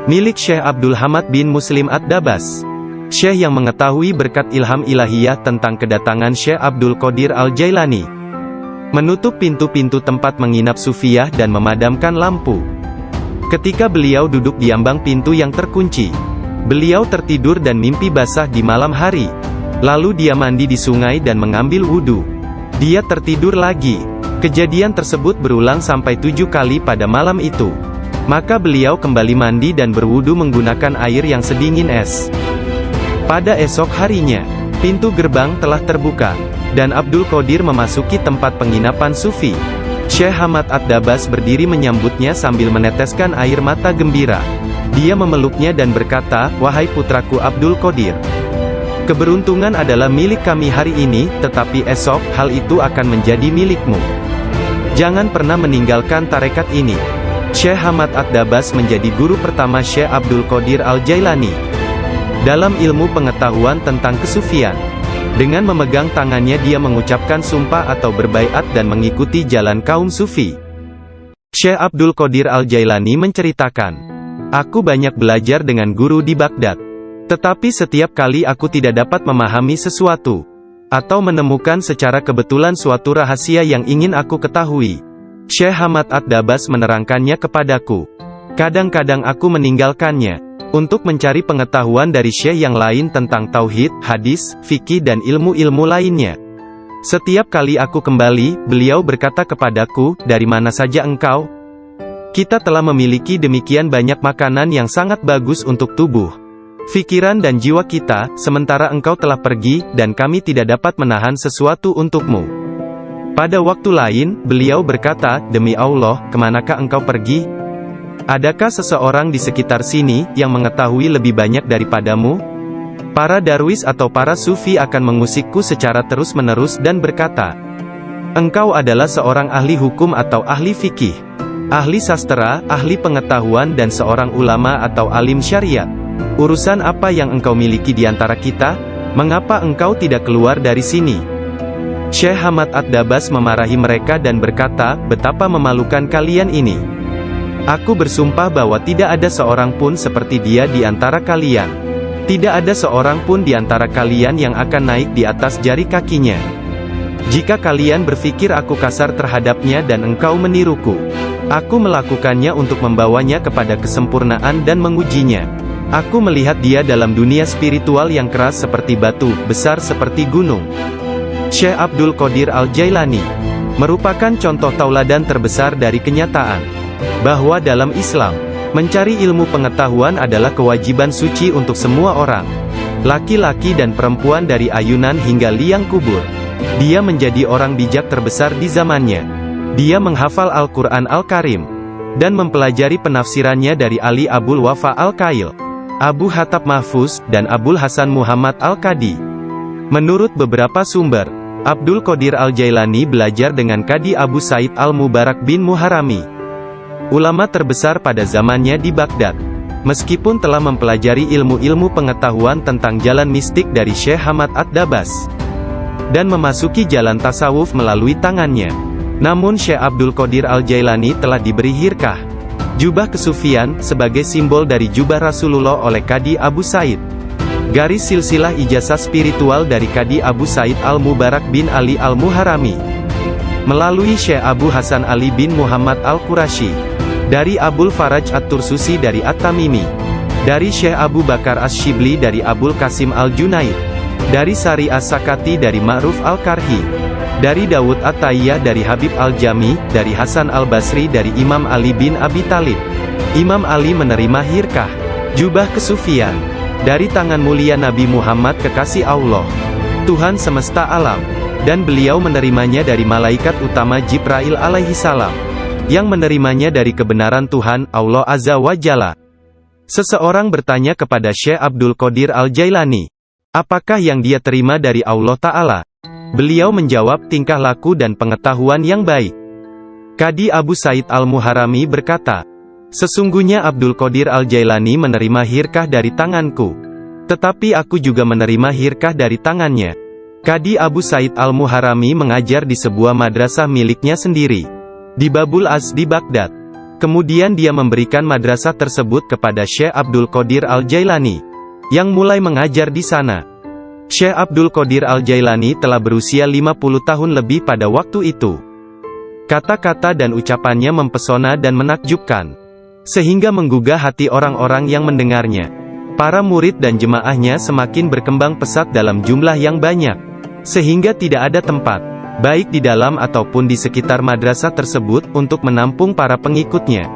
milik Syekh Abdul Hamad bin Muslim Ad-Dabas. Syekh yang mengetahui berkat ilham ilahiyah tentang kedatangan Syekh Abdul Qadir Al-Jailani, menutup pintu-pintu tempat menginap sufiyah dan memadamkan lampu. Ketika beliau duduk di ambang pintu yang terkunci, Beliau tertidur dan mimpi basah di malam hari. Lalu dia mandi di sungai dan mengambil wudhu. Dia tertidur lagi. Kejadian tersebut berulang sampai 7 kali pada malam itu. Maka beliau kembali mandi dan berwudu menggunakan air yang sedingin es. Pada esok harinya, pintu gerbang telah terbuka, dan Abdul Qadir memasuki tempat penginapan Sufi. Syekh Hamad Ad-Dabas berdiri menyambutnya sambil meneteskan air mata gembira. Dia memeluknya dan berkata, "Wahai putraku Abdul Qadir, keberuntungan adalah milik kami hari ini, tetapi esok, hal itu akan menjadi milikmu. Jangan pernah meninggalkan tarekat ini." Syekh Hamad Ad-Dabas menjadi guru pertama Syekh Abdul Qadir Al-Jailani dalam ilmu pengetahuan tentang kesufian. Dengan memegang tangannya dia mengucapkan sumpah atau berbaiat dan mengikuti jalan kaum sufi. Syekh Abdul Qadir Al-Jailani menceritakan, "Aku banyak belajar dengan guru di Baghdad. Tetapi setiap kali aku tidak dapat memahami sesuatu, atau menemukan secara kebetulan suatu rahasia yang ingin aku ketahui, Syekh Hamad Ad-Dabas menerangkannya kepadaku. Kadang-kadang aku meninggalkannya, untuk mencari pengetahuan dari syekh yang lain tentang tauhid, hadis, fikih dan ilmu-ilmu lainnya. Setiap kali aku kembali, beliau berkata kepadaku, 'Dari mana saja engkau?' Kita telah memiliki demikian banyak makanan yang sangat bagus untuk tubuh, pikiran dan jiwa kita, sementara engkau telah pergi, dan kami tidak dapat menahan sesuatu untukmu." Pada waktu lain, beliau berkata, "Demi Allah, kemanakah engkau pergi? Adakah seseorang di sekitar sini, yang mengetahui lebih banyak daripadamu?" Para darwis atau para sufi akan mengusikku secara terus-menerus dan berkata, "Engkau adalah seorang ahli hukum atau ahli fikih, ahli sastra, ahli pengetahuan dan seorang ulama atau alim syariat. Urusan apa yang engkau miliki di antara kita? Mengapa engkau tidak keluar dari sini?" Syekh Hamad Ad-Dabas memarahi mereka dan berkata, "Betapa memalukan kalian ini. Aku bersumpah bahwa tidak ada seorang pun seperti dia di antara kalian. Tidak ada seorang pun di antara kalian yang akan naik di atas jari kakinya. Jika kalian berpikir aku kasar terhadapnya dan engkau meniruku, aku melakukannya untuk membawanya kepada kesempurnaan dan mengujinya. Aku melihat dia dalam dunia spiritual yang keras seperti batu, besar seperti gunung." Syekh Abdul Qadir Al-Jailani merupakan contoh tauladan terbesar dari kenyataan bahwa dalam Islam, mencari ilmu pengetahuan adalah kewajiban suci untuk semua orang, laki-laki dan perempuan dari ayunan hingga liang kubur. Dia menjadi orang bijak terbesar di zamannya. Dia menghafal Al-Quran Al-Karim, dan mempelajari penafsirannya dari Ali Abul Wafa Al-Kail, Abu Hatab Mahfuz, dan Abul Hasan Muhammad Al-Qadi. Menurut beberapa sumber, Abdul Qadir Al-Jailani belajar dengan Qadi Abu Said Al-Mubarak bin Muharrami, ulama terbesar pada zamannya di Baghdad. Meskipun telah mempelajari ilmu-ilmu pengetahuan tentang jalan mistik dari Syekh Hamad Ad-Dabas, dan memasuki jalan tasawuf melalui tangannya, namun Syekh Abdul Qadir Al-Jailani telah diberi hirkah, jubah kesufian, sebagai simbol dari jubah Rasulullah oleh Qadi Abu Said. Garis silsilah ijazah spiritual dari Qadi Abu Said Al-Mubarak bin Ali Al-Muharrami, melalui Syekh Abu Hasan Ali bin Muhammad Al-Qurashi, dari Abul Faraj At-Tursusi dari At-Tamimi, dari Syekh Abu Bakar As-Shibli dari Abul Qasim Al-Junaid, dari Sari As-Sakati dari Ma'ruf Al-Karhi, dari Dawud At-Tayyah dari Habib Al-Jami, dari Hasan Al-Basri dari Imam Ali bin Abi Talib. Imam Ali menerima hirkah, jubah kesufian, dari tangan mulia Nabi Muhammad kekasih Allah, Tuhan semesta alam, dan beliau menerimanya dari malaikat utama Jibril alaihi salam, yang menerimanya dari kebenaran Tuhan, Allah Azza wa Jalla. Seseorang bertanya kepada Syekh Abdul Qadir Al-Jailani, apakah yang dia terima dari Allah Ta'ala? Beliau menjawab, tingkah laku dan pengetahuan yang baik. Qadi Abu Said Al-Muharrami berkata, sesungguhnya Abdul Qadir Al-Jailani menerima hirkah dari tanganku, tetapi aku juga menerima hirkah dari tangannya. Qadi Abu Said Al-Muharrami mengajar di sebuah madrasah miliknya sendiri, di Babul Az di Baghdad. Kemudian dia memberikan madrasah tersebut kepada Syekh Abdul Qadir Al-Jailani, yang mulai mengajar di sana. Syekh Abdul Qadir Al-Jailani telah berusia 50 tahun lebih pada waktu itu. Kata-kata dan ucapannya mempesona dan menakjubkan, sehingga menggugah hati orang-orang yang mendengarnya. Para murid dan jemaahnya semakin berkembang pesat dalam jumlah yang banyak, sehingga tidak ada tempat, baik di dalam ataupun di sekitar madrasah tersebut, untuk menampung para pengikutnya.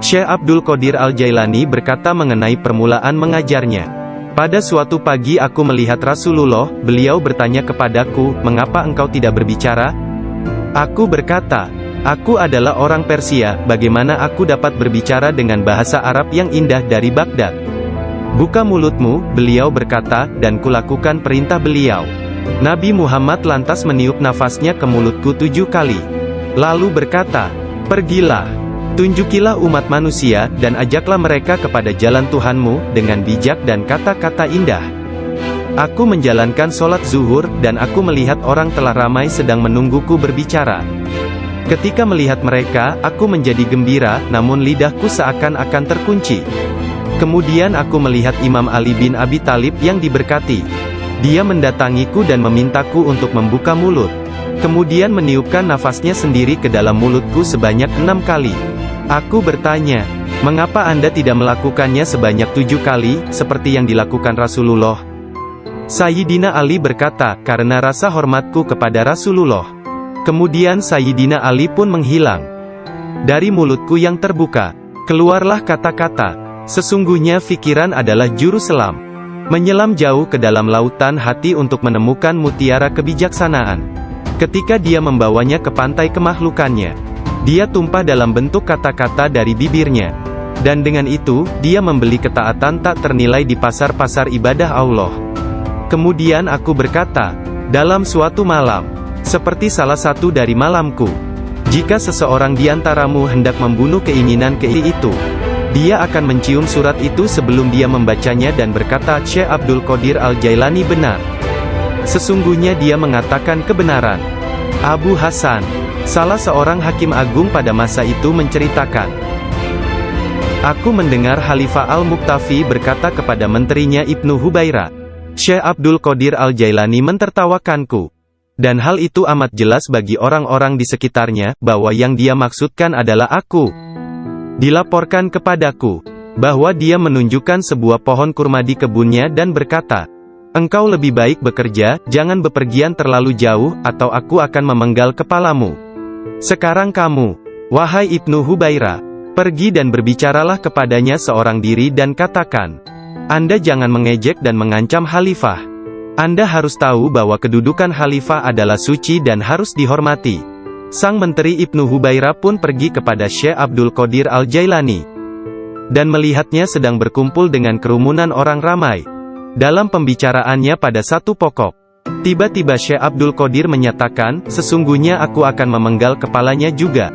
Syekh Abdul Qadir Al-Jailani berkata mengenai permulaan mengajarnya. Pada suatu pagi aku melihat Rasulullah, beliau bertanya kepadaku, "Mengapa engkau tidak berbicara?" Aku berkata, "Aku adalah orang Persia, bagaimana aku dapat berbicara dengan bahasa Arab yang indah dari Baghdad?" "Buka mulutmu," beliau berkata, dan kulakukan perintah beliau. Nabi Muhammad lantas meniup nafasnya ke mulutku 7 kali. Lalu berkata, "Pergilah, tunjukilah umat manusia, dan ajaklah mereka kepada jalan Tuhanmu, dengan bijak dan kata-kata indah." Aku menjalankan sholat zuhur, dan aku melihat orang telah ramai sedang menungguku berbicara. Ketika melihat mereka, aku menjadi gembira, namun lidahku seakan-akan terkunci. Kemudian aku melihat Imam Ali bin Abi Thalib yang diberkati. Dia mendatangiku dan memintaku untuk membuka mulut. Kemudian meniupkan nafasnya sendiri ke dalam mulutku sebanyak 6 kali. Aku bertanya, "Mengapa Anda tidak melakukannya sebanyak 7 kali, seperti yang dilakukan Rasulullah?" Sayyidina Ali berkata, "Karena rasa hormatku kepada Rasulullah." Kemudian Sayyidina Ali pun menghilang. Dari mulutku yang terbuka, keluarlah kata-kata, "Sesungguhnya fikiran adalah juru selam, menyelam jauh ke dalam lautan hati untuk menemukan mutiara kebijaksanaan. Ketika dia membawanya ke pantai kemakhlukannya, dia tumpah dalam bentuk kata-kata dari bibirnya. Dan dengan itu, dia membeli ketaatan tak ternilai di pasar-pasar ibadah Allah." Kemudian aku berkata, "Dalam suatu malam, seperti salah satu dari malamku, jika seseorang di antaramu hendak membunuh keinginan itu, dia akan mencium surat itu sebelum dia membacanya dan berkata, 'Syekh Abdul Qadir Al-Jailani benar. Sesungguhnya dia mengatakan kebenaran.'" Abu Hasan, salah seorang hakim agung pada masa itu menceritakan, "Aku mendengar Khalifah Al-Muqtafi berkata kepada menterinya Ibnu Hubaira, 'Syekh Abdul Qadir Al-Jailani mentertawakanku.' Dan hal itu amat jelas bagi orang-orang di sekitarnya, bahwa yang dia maksudkan adalah aku. Dilaporkan kepadaku, bahwa dia menunjukkan sebuah pohon kurma di kebunnya dan berkata, 'Engkau lebih baik bekerja, jangan bepergian terlalu jauh, atau aku akan memenggal kepalamu. Sekarang kamu, wahai Ibnu Hubaira, pergi dan berbicaralah kepadanya seorang diri dan katakan, Anda jangan mengejek dan mengancam Khalifah. Anda harus tahu bahwa kedudukan Khalifah adalah suci dan harus dihormati.'" Sang menteri Ibnu Hubaira pun pergi kepada Syekh Abdul Qadir Al-Jailani, dan melihatnya sedang berkumpul dengan kerumunan orang ramai. Dalam pembicaraannya pada satu pokok, tiba-tiba Syekh Abdul Qadir menyatakan, "Sesungguhnya aku akan memenggal kepalanya juga."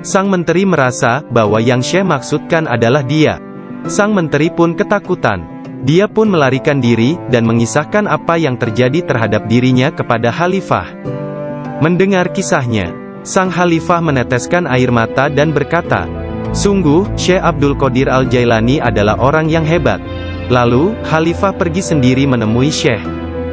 Sang menteri merasa bahwa yang Syekh maksudkan adalah dia. Sang menteri pun ketakutan. Dia pun melarikan diri, dan mengisahkan apa yang terjadi terhadap dirinya kepada Khalifah. Mendengar kisahnya, sang Khalifah meneteskan air mata dan berkata, "Sungguh, Syekh Abdul Qadir Al-Jailani adalah orang yang hebat." Lalu, Khalifah pergi sendiri menemui Syekh.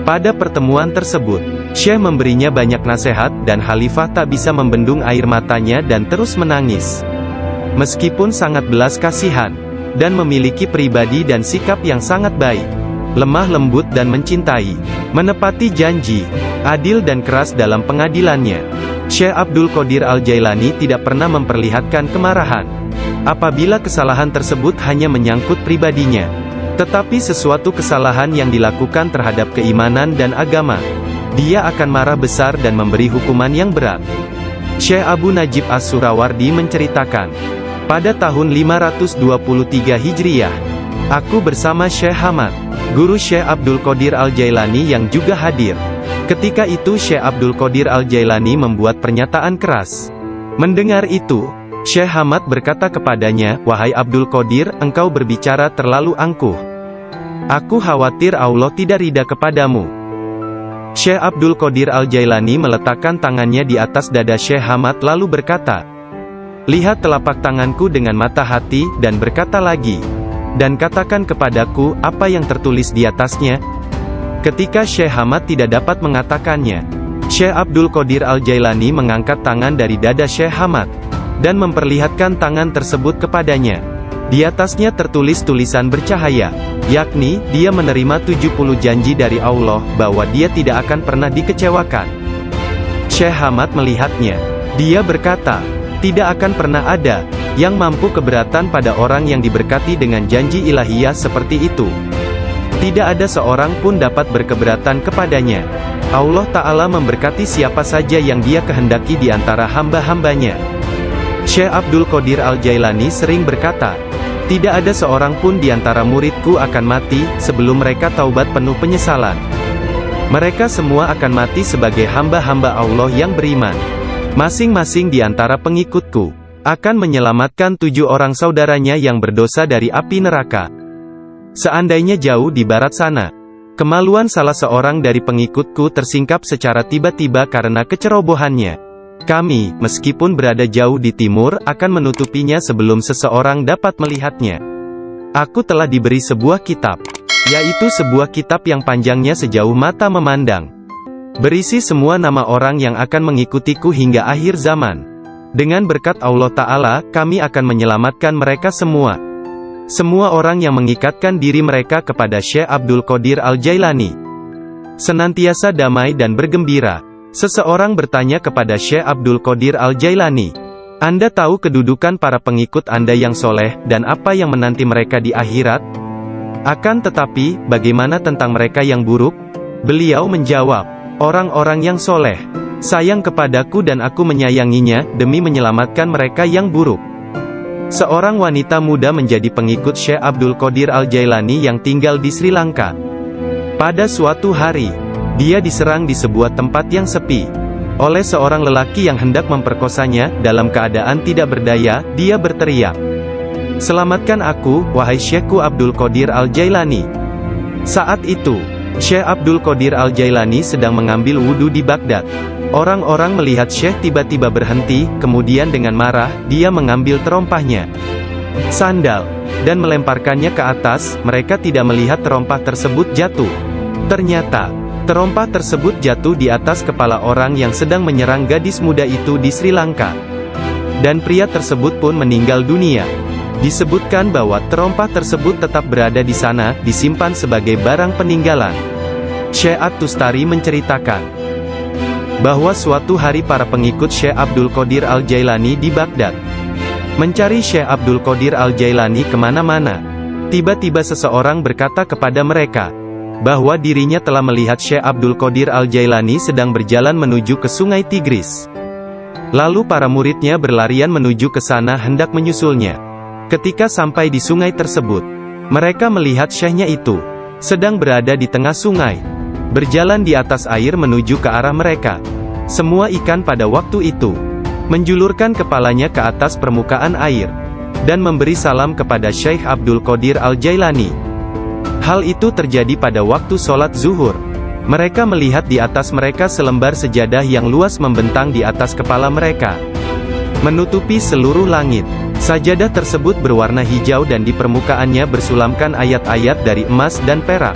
Pada pertemuan tersebut, Syekh memberinya banyak nasihat, dan Khalifah tak bisa membendung air matanya dan terus menangis. Meskipun sangat belas kasihan, dan memiliki pribadi dan sikap yang sangat baik, lemah lembut dan mencintai, menepati janji, adil dan keras dalam pengadilannya, Syekh Abdul Qadir Al-Jailani tidak pernah memperlihatkan kemarahan. Apabila kesalahan tersebut hanya menyangkut pribadinya, tetapi sesuatu kesalahan yang dilakukan terhadap keimanan dan agama, dia akan marah besar dan memberi hukuman yang berat. Syekh Abu Najib As-Surawardi menceritakan, pada tahun 523 Hijriah, aku bersama Syekh Hamad, guru Syekh Abdul Qadir Al-Jailani yang juga hadir. Ketika itu Syekh Abdul Qadir Al-Jailani membuat pernyataan keras. Mendengar itu, Syekh Hamad berkata kepadanya, "Wahai Abdul Qadir, engkau berbicara terlalu angkuh. Aku khawatir Allah tidak ridha kepadamu." Syekh Abdul Qadir Al-Jailani meletakkan tangannya di atas dada Syekh Hamad lalu berkata, "Lihat telapak tanganku dengan mata hati," dan berkata lagi, "Dan katakan kepadaku, apa yang tertulis di atasnya?" Ketika Syekh Hamad tidak dapat mengatakannya, Syekh Abdul Qadir Al-Jailani mengangkat tangan dari dada Syekh Hamad, dan memperlihatkan tangan tersebut kepadanya. Di atasnya tertulis tulisan bercahaya, yakni, dia menerima 70 janji dari Allah, bahwa dia tidak akan pernah dikecewakan. Syekh Hamad melihatnya. Dia berkata, tidak akan pernah ada yang mampu keberatan pada orang yang diberkati dengan janji ilahiyah seperti itu. Tidak ada seorang pun dapat berkeberatan kepadanya. Allah Ta'ala memberkati siapa saja yang dia kehendaki di antara hamba-hambanya. Syekh Abdul Qadir Al-Jailani sering berkata, tidak ada seorang pun di antara muridku akan mati, sebelum mereka taubat penuh penyesalan. Mereka semua akan mati sebagai hamba-hamba Allah yang beriman. Masing-masing di antara pengikutku akan menyelamatkan 7 orang saudaranya yang berdosa dari api neraka. Seandainya jauh di barat sana, kemaluan salah seorang dari pengikutku tersingkap secara tiba-tiba karena kecerobohannya, kami, meskipun berada jauh di timur, akan menutupinya sebelum seseorang dapat melihatnya. Aku telah diberi sebuah kitab, yaitu sebuah kitab yang panjangnya sejauh mata memandang, berisi semua nama orang yang akan mengikutiku hingga akhir zaman. Dengan berkat Allah Ta'ala, kami akan menyelamatkan mereka semua. Semua orang yang mengikatkan diri mereka kepada Syekh Abdul Qadir Al-Jailani senantiasa damai dan bergembira. Seseorang bertanya kepada Syekh Abdul Qadir Al-Jailani, Anda tahu kedudukan para pengikut Anda yang soleh, dan apa yang menanti mereka di akhirat? Akan tetapi, bagaimana tentang mereka yang buruk? Beliau menjawab, orang-orang yang soleh sayang kepadaku dan aku menyayanginya, demi menyelamatkan mereka yang buruk. Seorang wanita muda menjadi pengikut Syekh Abdul Qadir Al-Jailani yang tinggal di Sri Lanka. Pada suatu hari, dia diserang di sebuah tempat yang sepi oleh seorang lelaki yang hendak memperkosanya. Dalam keadaan tidak berdaya, dia berteriak, "Selamatkan aku, wahai Syekhku Abdul Qadir Al-Jailani." Saat itu, Syekh Abdul Qadir Al-Jailani sedang mengambil wudhu di Baghdad. Orang-orang melihat Syekh tiba-tiba berhenti, kemudian dengan marah, dia mengambil terompahnya, sandal, dan melemparkannya ke atas. Mereka tidak melihat terompah tersebut jatuh. Ternyata, terompah tersebut jatuh di atas kepala orang yang sedang menyerang gadis muda itu di Sri Lanka. Dan pria tersebut pun meninggal dunia. Disebutkan bahwa terompah tersebut tetap berada di sana, disimpan sebagai barang peninggalan. Syekh At-Tustari menceritakan bahwa suatu hari para pengikut Syekh Abdul Qadir Al-Jailani di Baghdad mencari Syekh Abdul Qadir Al-Jailani kemana-mana. Tiba-tiba seseorang berkata kepada mereka bahwa dirinya telah melihat Syekh Abdul Qadir Al-Jailani sedang berjalan menuju ke Sungai Tigris. Lalu para muridnya berlarian menuju ke sana hendak menyusulnya. Ketika sampai di sungai tersebut, mereka melihat Syekhnya itu sedang berada di tengah sungai, berjalan di atas air menuju ke arah mereka. Semua ikan pada waktu itu menjulurkan kepalanya ke atas permukaan air dan memberi salam kepada Syekh Abdul Qadir Al-Jailani. Hal itu terjadi pada waktu sholat zuhur. Mereka melihat di atas mereka selembar sejadah yang luas membentang di atas kepala mereka, menutupi seluruh langit. Sajadah tersebut berwarna hijau dan di permukaannya bersulamkan ayat-ayat dari emas dan perak.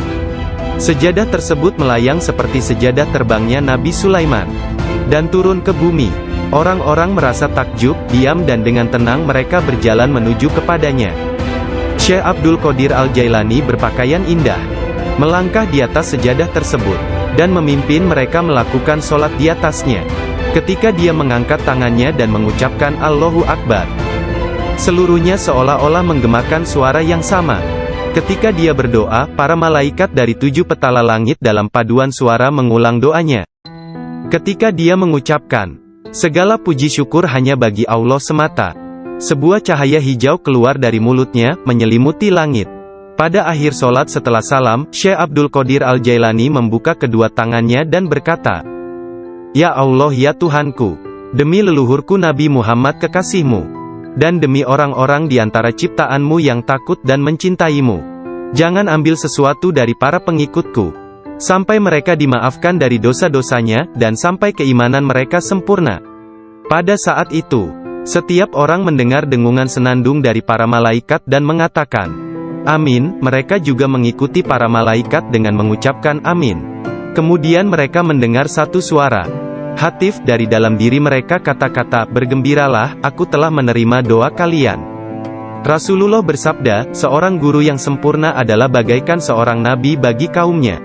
Sejadah tersebut melayang seperti sejadah terbangnya Nabi Sulaiman dan turun ke bumi. Orang-orang merasa takjub, diam dan dengan tenang mereka berjalan menuju kepadanya. Syekh Abdul Qadir Al-Jailani berpakaian indah, melangkah di atas sejadah tersebut, dan memimpin mereka melakukan sholat di atasnya. Ketika dia mengangkat tangannya dan mengucapkan Allahu Akbar, seluruhnya seolah-olah menggemakan suara yang sama. Ketika dia berdoa, para malaikat dari 7 petala langit dalam paduan suara mengulang doanya. Ketika dia mengucapkan, segala puji syukur hanya bagi Allah semata, sebuah cahaya hijau keluar dari mulutnya, menyelimuti langit. Pada akhir sholat setelah salam, Syekh Abdul Qadir Al-Jailani membuka kedua tangannya dan berkata, "Ya Allah ya Tuhanku, demi leluhurku Nabi Muhammad kekasihmu, dan demi orang-orang di antara ciptaanmu yang takut dan mencintaimu, jangan ambil sesuatu dari para pengikutku, sampai mereka dimaafkan dari dosa-dosanya, dan sampai keimanan mereka sempurna." Pada saat itu, setiap orang mendengar dengungan senandung dari para malaikat dan mengatakan, "Amin." Mereka juga mengikuti para malaikat dengan mengucapkan amin. Kemudian mereka mendengar satu suara hatif dari dalam diri mereka, kata-kata, "Bergembiralah, aku telah menerima doa kalian." Rasulullah bersabda, seorang guru yang sempurna adalah bagaikan seorang nabi bagi kaumnya.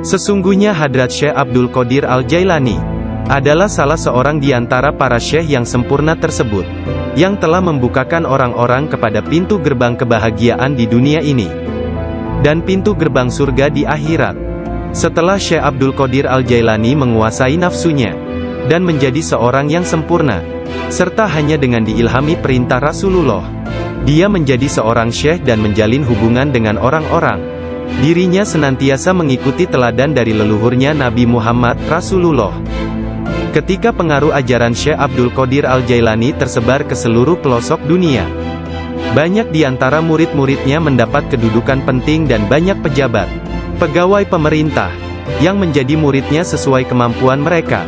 Sesungguhnya Hadrat Syekh Abdul Qadir Al-Jailani adalah salah seorang di antara para syekh yang sempurna tersebut, yang telah membukakan orang-orang kepada pintu gerbang kebahagiaan di dunia ini, dan pintu gerbang surga di akhirat. Setelah Syekh Abdul Qadir Al-Jailani menguasai nafsunya, dan menjadi seorang yang sempurna, serta hanya dengan diilhami perintah Rasulullah, dia menjadi seorang syekh dan menjalin hubungan dengan orang-orang. Dirinya senantiasa mengikuti teladan dari leluhurnya Nabi Muhammad Rasulullah. Ketika pengaruh ajaran Syekh Abdul Qadir Al-Jailani tersebar ke seluruh pelosok dunia, banyak di antara murid-muridnya mendapat kedudukan penting dan banyak pejabat, pegawai pemerintah, yang menjadi muridnya sesuai kemampuan mereka,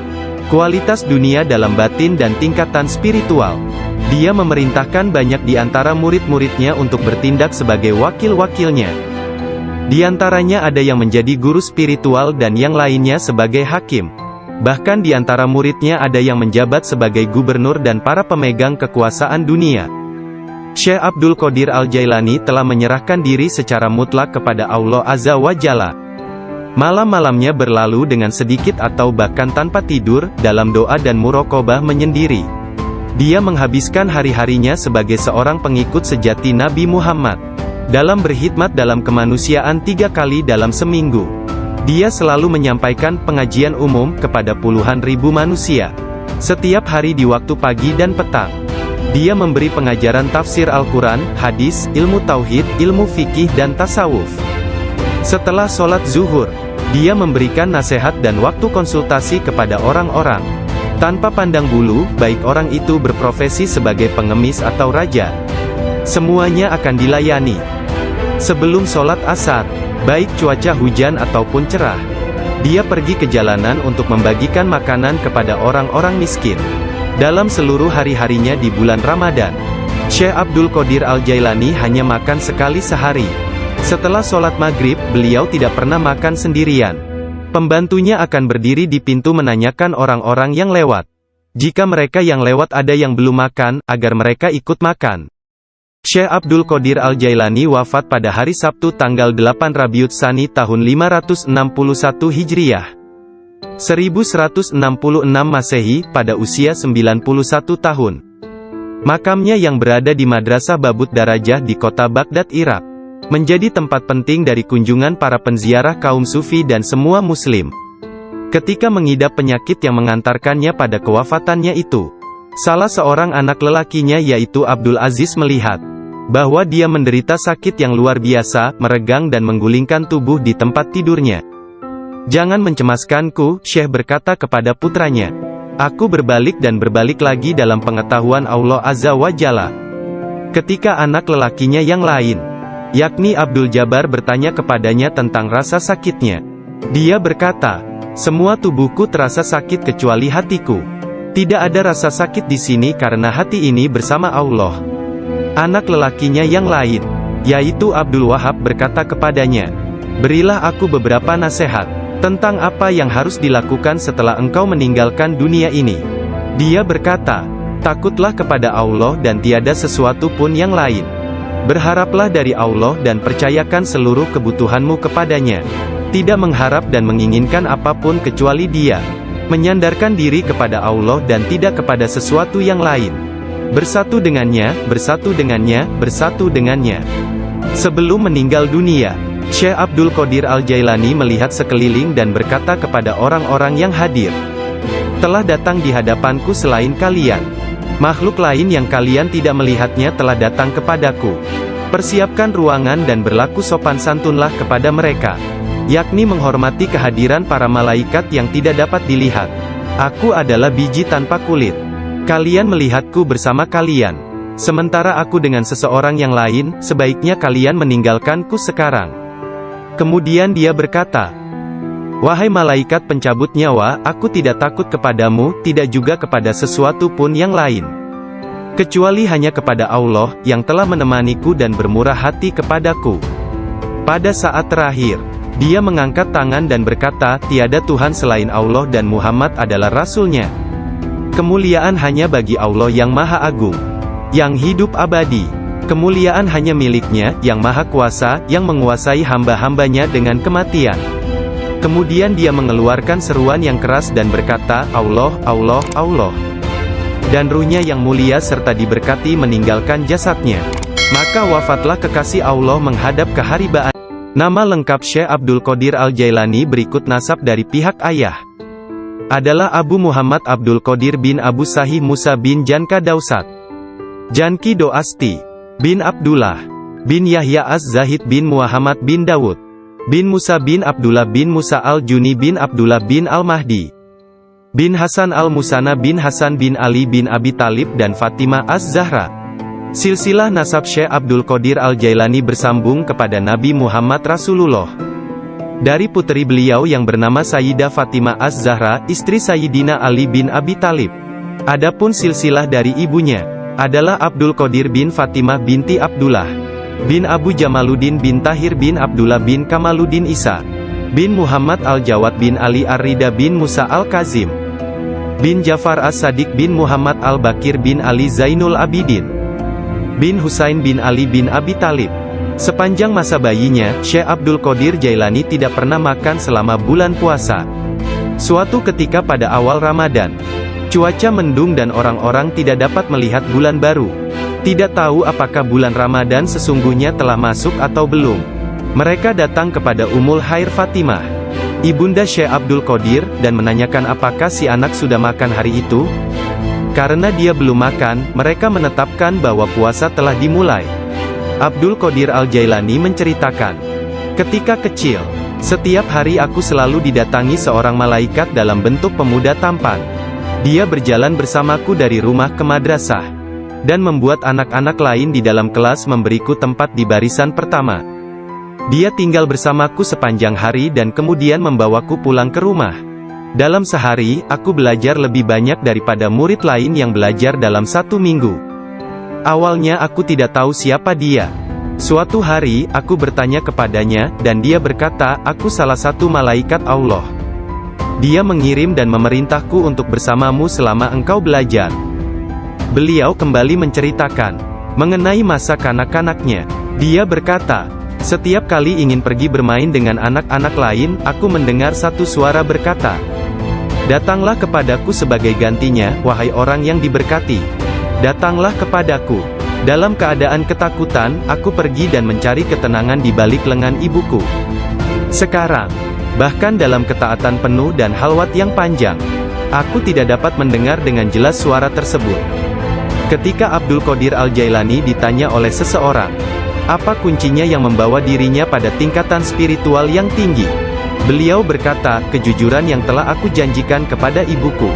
kualitas dunia dalam batin dan tingkatan spiritual. Dia memerintahkan banyak di antara murid-muridnya untuk bertindak sebagai wakil-wakilnya. Di antaranya ada yang menjadi guru spiritual dan yang lainnya sebagai hakim. Bahkan di antara muridnya ada yang menjabat sebagai gubernur dan para pemegang kekuasaan dunia. Syekh Abdul Qadir Al-Jailani telah menyerahkan diri secara mutlak kepada Allah Azza wa Jalla. Malam-malamnya berlalu dengan sedikit atau bahkan tanpa tidur, dalam doa dan muraqabah menyendiri. Dia menghabiskan hari-harinya sebagai seorang pengikut sejati Nabi Muhammad, dalam berkhidmat dalam kemanusiaan 3 kali dalam seminggu. Dia selalu menyampaikan pengajian umum kepada puluhan ribu manusia, setiap hari di waktu pagi dan petang. Dia memberi pengajaran tafsir Al-Quran, hadis, ilmu tauhid, ilmu fikih dan tasawuf. Setelah sholat zuhur, dia memberikan nasihat dan waktu konsultasi kepada orang-orang, tanpa pandang bulu, baik orang itu berprofesi sebagai pengemis atau raja. Semuanya akan dilayani. Sebelum sholat asar, baik cuaca hujan ataupun cerah, dia pergi ke jalanan untuk membagikan makanan kepada orang-orang miskin. Dalam seluruh hari-harinya di bulan Ramadan, Syekh Abdul Qadir Al-Jailani hanya makan sekali sehari. Setelah sholat maghrib, beliau tidak pernah makan sendirian. Pembantunya akan berdiri di pintu menanyakan orang-orang yang lewat. Jika mereka yang lewat ada yang belum makan, agar mereka ikut makan. Syekh Abdul Qadir Al-Jailani wafat pada hari Sabtu tanggal 8 Rabiul Tsani tahun 561 Hijriah. 1166 Masehi, pada usia 91 tahun. Makamnya yang berada di Madrasah Babut Darajah di kota Baghdad, Irak, menjadi tempat penting dari kunjungan para penziarah kaum sufi dan semua muslim. Ketika mengidap penyakit yang mengantarkannya pada kewafatannya itu, salah seorang anak lelakinya yaitu Abdul Aziz melihat bahwa dia menderita sakit yang luar biasa, meregang dan menggulingkan tubuh di tempat tidurnya. "Jangan mencemaskanku," Syekh berkata kepada putranya. "Aku berbalik dan berbalik lagi dalam pengetahuan Allah Azza wa Jalla." Ketika anak lelakinya yang lain, yakni Abdul Jabbar, bertanya kepadanya tentang rasa sakitnya, dia berkata, "Semua tubuhku terasa sakit kecuali hatiku. Tidak ada rasa sakit di sini karena hati ini bersama Allah." Anak lelakinya yang lain, yaitu Abdul Wahab, berkata kepadanya, "Berilah aku beberapa nasihat tentang apa yang harus dilakukan setelah engkau meninggalkan dunia ini." Dia berkata, "Takutlah kepada Allah dan tiada sesuatu pun yang lain. Berharaplah dari Allah dan percayakan seluruh kebutuhanmu kepadanya. Tidak mengharap dan menginginkan apapun kecuali Dia. Menyandarkan diri kepada Allah dan tidak kepada sesuatu yang lain. Bersatu dengannya, bersatu dengannya, bersatu dengannya." Sebelum meninggal dunia, Syekh Abdul Qadir Al-Jailani melihat sekeliling dan berkata kepada orang-orang yang hadir, "Telah datang di hadapanku selain kalian. Makhluk lain yang kalian tidak melihatnya telah datang kepadaku. Persiapkan ruangan dan berlaku sopan santunlah kepada mereka, yakni menghormati kehadiran para malaikat yang tidak dapat dilihat. Aku adalah biji tanpa kulit. Kalian melihatku bersama kalian. Sementara aku dengan seseorang yang lain, sebaiknya kalian meninggalkanku sekarang." Kemudian dia berkata, "Wahai malaikat pencabut nyawa, aku tidak takut kepadamu, tidak juga kepada sesuatu pun yang lain, kecuali hanya kepada Allah, yang telah menemaniku dan bermurah hati kepadaku." Pada saat terakhir, dia mengangkat tangan dan berkata, "Tiada Tuhan selain Allah dan Muhammad adalah Rasul-Nya. Kemuliaan hanya bagi Allah yang Maha Agung, yang hidup abadi. Kemuliaan hanya miliknya, yang maha kuasa, yang menguasai hamba-hambanya dengan kematian. Kemudian dia mengeluarkan seruan yang keras dan berkata, Allah, Allah, Allah. Dan ruhnya yang mulia serta diberkati meninggalkan jasadnya. Maka wafatlah kekasih Allah menghadap keharibaan. Nama lengkap Syekh Abdul Qadir Al-Jailani berikut nasab dari pihak ayah. Adalah Abu Muhammad Abdul Qadir bin Abu Sahih Musa bin Janka Dausat. Janki Doasti. Bin Abdullah. Bin Yahya Az-Zahid bin Muhammad bin Dawud. Bin Musa bin Abdullah bin Musa Al-Juni bin Abdullah bin Al-Mahdi. Bin Hasan Al-Musana bin Hasan bin Ali bin Abi Talib dan Fatimah Az-Zahra. Silsilah nasab Syekh Abdul Qadir Al-Jailani bersambung kepada Nabi Muhammad Rasulullah. Dari puteri beliau yang bernama Sayyidah Fatimah Az-Zahra, istri Sayyidina Ali bin Abi Talib. Adapun silsilah dari ibunya adalah Abdul Qadir bin Fatimah binti Abdullah bin Abu Jamaluddin bin Tahir bin Abdullah bin Kamaluddin Isa bin Muhammad Al-Jawad bin Ali Ar-Rida bin Musa Al-Kazim bin Jafar As-Sadiq bin Muhammad Al-Bakir bin Ali Zainul Abidin bin Husain bin Ali bin Abi Talib. Sepanjang masa bayinya, Syekh Abdul Qadir Jailani tidak pernah makan selama bulan puasa. Suatu ketika pada awal Ramadan, cuaca mendung dan orang-orang tidak dapat melihat bulan baru. Tidak tahu apakah bulan Ramadan sesungguhnya telah masuk atau belum. Mereka datang kepada Ummul Khair Fatimah, ibunda Syekh Abdul Qadir, dan menanyakan apakah si anak sudah makan hari itu. Karena dia belum makan, mereka menetapkan bahwa puasa telah dimulai. Abdul Qadir Al-Jailani menceritakan, ketika kecil, setiap hari aku selalu didatangi seorang malaikat dalam bentuk pemuda tampan. Dia berjalan bersamaku dari rumah ke madrasah, dan membuat anak-anak lain di dalam kelas memberiku tempat di barisan pertama. Dia tinggal bersamaku sepanjang hari dan kemudian membawaku pulang ke rumah. Dalam sehari, aku belajar lebih banyak daripada murid lain yang belajar dalam 1 minggu. Awalnya aku tidak tahu siapa dia. Suatu hari, aku bertanya kepadanya, dan dia berkata, aku salah satu malaikat Allah. Dia mengirim dan memerintahku untuk bersamamu selama engkau belajar. Beliau kembali menceritakan mengenai masa kanak-kanaknya. Dia berkata, setiap kali ingin pergi bermain dengan anak-anak lain, aku mendengar satu suara berkata, datanglah kepadaku sebagai gantinya, wahai orang yang diberkati. Datanglah kepadaku. Dalam keadaan ketakutan, aku pergi dan mencari ketenangan di balik lengan ibuku. Sekarang, bahkan dalam ketaatan penuh dan halwat yang panjang, aku tidak dapat mendengar dengan jelas suara tersebut. Ketika Abdul Qadir Al-Jailani ditanya oleh seseorang, apa kuncinya yang membawa dirinya pada tingkatan spiritual yang tinggi? Beliau berkata, kejujuran yang telah aku janjikan kepada ibuku.